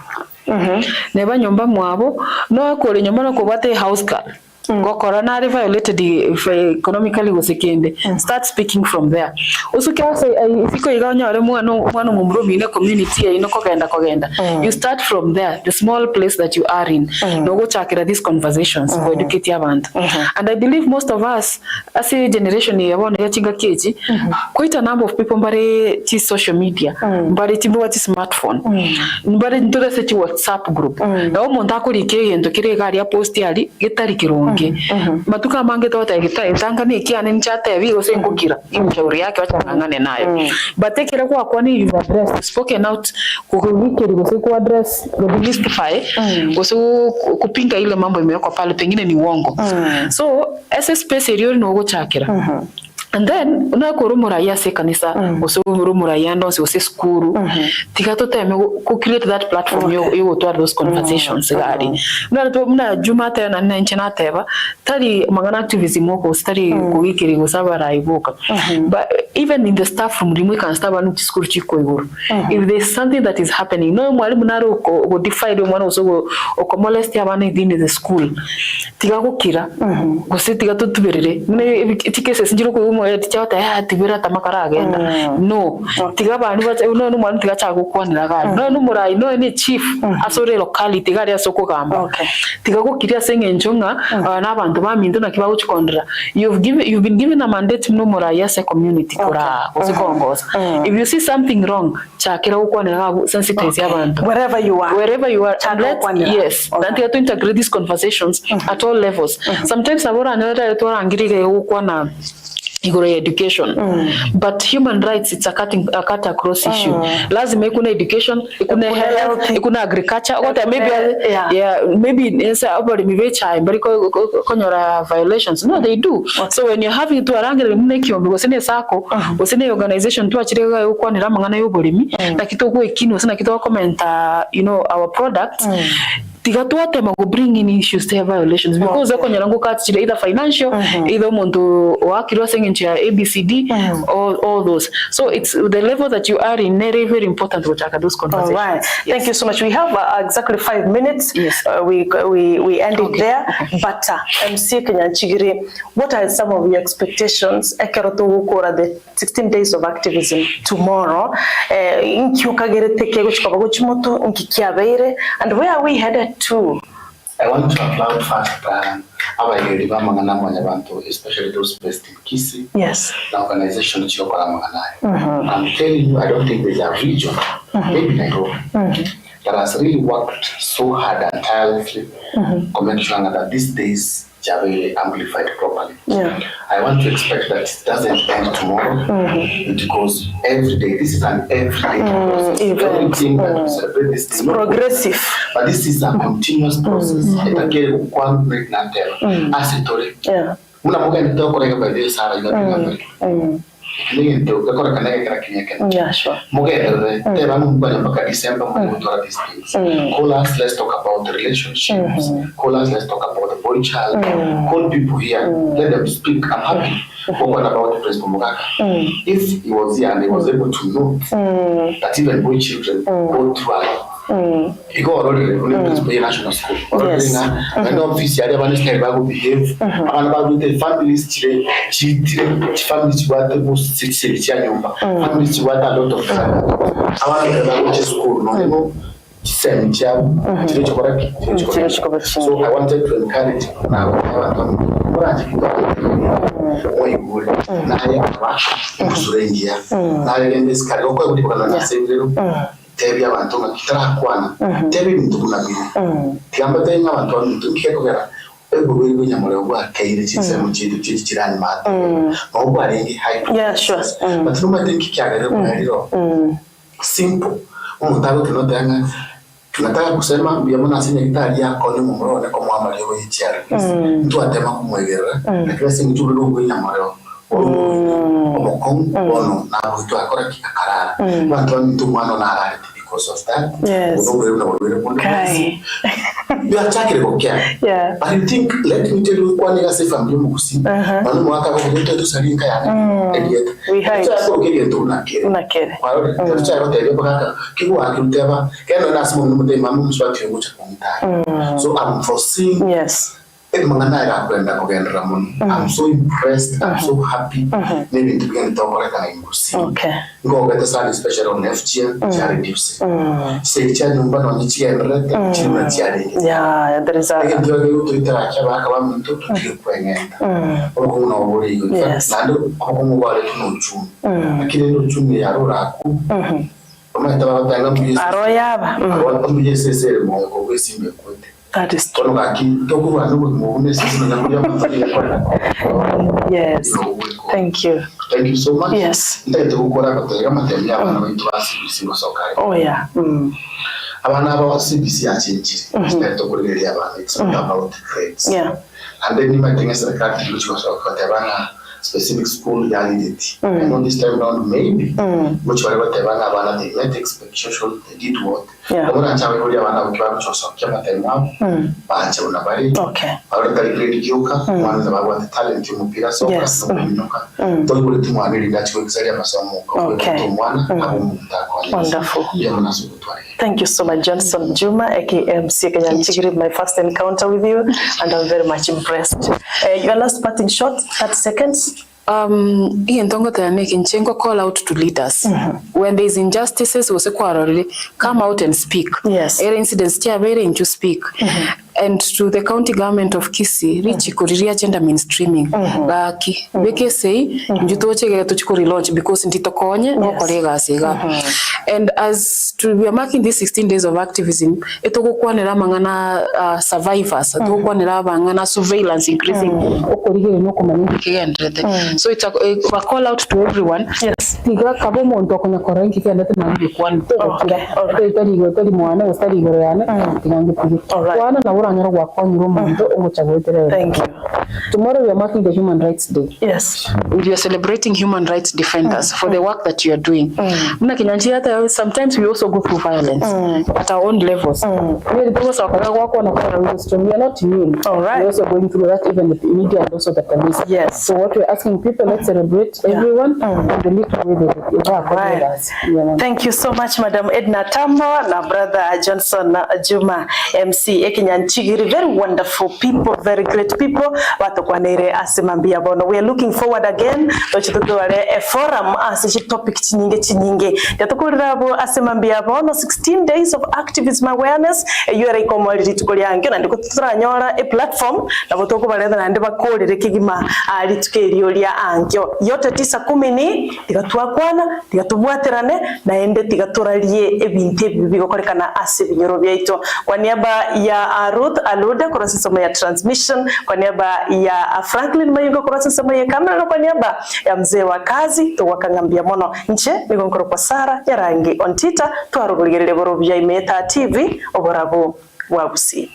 neba nyumba mwabo no kore nyumba no kubate house girl gokora na violated economically gosekende start speaking from there usukia say ifiko iganya ole mwana mumrumi ne community ino kogenda you start from there the small place that you are in no go chakira these conversations for educate abantu and I believe most of us as a generation yabona yachinga keji quite a number of people mbare ti social media mbare timbo wati smartphone mbare ntoda se WhatsApp group na omuntu akurike yendo kire gari ya post yali getari kirongo matuka mange tota gita itanga ni kiane nchata ya bigo senkukira imshauri yake wacha ngangane nayo batekera kwa kwani you address spoken out kuhubikiri ku address demystify usu kupinga ile mambo imewekwa pale pengine ni uongo so ss space iliyo ni ugo chakira and then unakorumura ya se kanisa usumurumura ya ndo se skuru tigato time ku create that platform you to those conversations gari muna Juma ta na nchena teba tari mangana activism ko stari kuikiri gusabara ibuka but even in the staff room we can start anu skuru chiko iguru if there is something that is happening no mwalimu naro ko define mwana usogo okomolest abana in the school tigakukira gusitiga tutuberere mune tikese sinjiro ko tichata ya tibira tamakara agenda no tigabani bata no mwana tigacha gukwanira gari no murai no ni chief asore locality gari asoko gamba tigakukiria sengenjonga n'abantu bamindu nakiba guchikondera you've been given a mandate no murai as a community kora usikongoza if you see something wrong chakira gukwanira sensitize y'abantu wherever you are yes then to integrate these conversations at all levels sometimes abora nera torangirire gukwana education but human rights it's a cut across issue lazima ikuna education ikuna health ikuna agriculture what maybe insa abali mivecha bari konyora violations no they do so when you're having to arangire munekyo bigosene sako osene organization tu achirega ukwanira mangana y'uburimi nakito ku ikino sina kito comment our products tigatwate mago bring in issues to violations because eko nyarango katchire either financial either muntu wakirwa sengencha ABCD all those. So it's the level that you are in very important to take those conversations. All right. Thank you so much. We have exactly 5 minutes. Yes. We end it there. But MC Kenyanchigiri, what are some of your expectations? Ekeroto ukora the 16 days of activism tomorrow. Inkyukagere teke guchikaba guchimoto nkikiabeire, and where are we headed to? I want to applaud first abayeri bamagana abanyabantu, especially those based in Kisii. Yes. The organization chiyokora maganayo. I'm telling you, I don't think there's a region, maybe Nairobi, that has really worked so hard and tirelessly to make sure that these days are really amplified properly. Yeah. I want to expect that it doesn't end tomorrow. It goes every day. This is an everyday process. Everything that we celebrate this day, Progressive. but this is a continuous process. Yeah. Yeah, sure. Call us, let's talk about the relationships. Call us, let's talk about the boy child. Call people here, let them speak. I'm happy. What about President Mugaka? If he was here and he was able to know that even boy children go through a lot. He go already to national school. Already now, and obviously, I don't understand how to behave. And about the families today, families who are the most families who are a lot of families. I want to go to school. No, so I wanted to encourage tebi abantu ngakitarakwana tebi bintu kunabire tiamba tenga abantu ntukikekogera ebugwe bw'nyamure bwa kaire kitse mu kintu cy'ikirani mate ahubwo arengi high. Yeah, sure. But no matter kikyagere bw'ariro simple umuntu tunotanga tunataka kusema biyamona asinya gitari yako ni mumurone ko mwamari yo yicyara ntu atema kumwegera nakira singi cy'uburo bw'nyamure ono nabo twakora kikakarara bantu bamtumwana narari because of that. Yes. Okay. We are talking about care. Yeah. I think, let me tell you, one nigga say family mukusi. Manu mwaka kwa kutoto tu sarinka yana. We hide. Tucha kwa kiri yentu unakere. Unakere. Tucha kwa tebe baka kibu haki uteba. Keno nasi mungu mute mamu mswati yungu cha kumita. So I'm foreseeing. Yes. I'm so impressed. I'm so happy. Maybe to begin to talk about it. Okay. Go get the sun, especially on FGM, charity. Say, Chanumba on the chair, yeah, there is a. I can do it. I can do it. Or worry. Yes. I don't know what it is. I can't do Juma. Aroyaba. I want to be say more always in the good. That is true. Yes. Thank you. Thank you so much. Yes. Oh yeah. Abana ba CBC achinjire to kurerera abantu it's not about grades. Yeah. And then you might think as a card which was about specific school reality. I know this time around maybe which whatever they met expectation they did what. Yeah. Okay. Ahora grade yoka one is about the talent you mupira so yes. Wonderful. Thank you so much, Johnson Juma, aka MC Kenyanchigiri, my first encounter with you, and I'm very much impressed. Your last parting shot, 30 seconds. Ian Tongo making Chengo call out to leaders. When there is injustices, we come out and speak. Yes. Air incidents, to speak. And to the county government of Kisii, Richi Kuriria gender mainstreaming. Gaki, Beke say, Jutoche to launch because Ontita konye no kolega sega. And as we are marking these 16 days of activism, etoko kwanera mangana survivors, etoko kwanera mangana surveillance increasing. So it's a call out to everyone. Yes. Tiga kabo mondo konya korangi kia ndete na ngi kwani. Okay. Tali mwana ustali goreana. Tingangi tigi. Kwana na uranyoro wa konyi romo ndo ongo chagoitere. Thank you. Tomorrow we are marking the Human Rights Day. Yes. We are celebrating human rights defenders for the work that you are doing. Sometimes we also go through violence at our own levels. We are not immune. All right. We're also going through that, even the media and also the police. Yes. So what we're asking people, let's celebrate everyone and the little way they work. Right. Thank you so much, Madam Edna Atambo na Brother Johnson Juma MC Ekinyanchigiri. Very wonderful people, very great people. Watokwanere asimambia bono. We are looking forward again. Tochitutuwale a forum asichi topic chinyinge. Yatukulira abo asimambia bono 16 days of activism awareness. Yure ikomoliri tukolyange na ndiko tutranyora a platform na botoko balenda na ndeba kolere kigima ali tukerio lya ankyo. Yote 9-10 ni tigatwakwana, tigatubwaterane na ende tigaturalie ebintu bigokorekana ase binyoro byaito. Kwa niaba ya Ruth Aluda kwa somo ya transmission, kwa niaba ya Franklin Mayunga kwa somo ya kamera, na kwa niaba ya mzee wa kazi tuwakangambia mono nche migonkoro kwa Sara ya rangi Ontita twaruguligerere boro bya Imeta TV oborabu wabusi.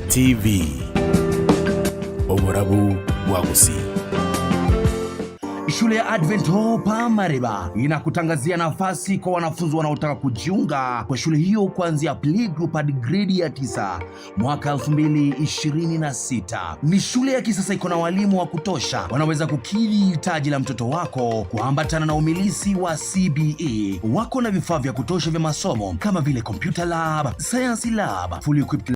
TV Oborabu Wagusi. Shule ya Advent Hope Mareba inakutangazia nafasi kwa wanafunzi wanaotaka kujiunga kwa shule hiyo kuanzia playgroup hadi grade ya 9 mwaka 2026. Ni shule ya kisasa, iko na walimu wa kutosha wanaweza kukidhi hitaji la mtoto wako kuambatana na umilisi wa CBE. Wako na vifaa vya kutosha vya masomo kama vile computer lab, science lab, fully equipped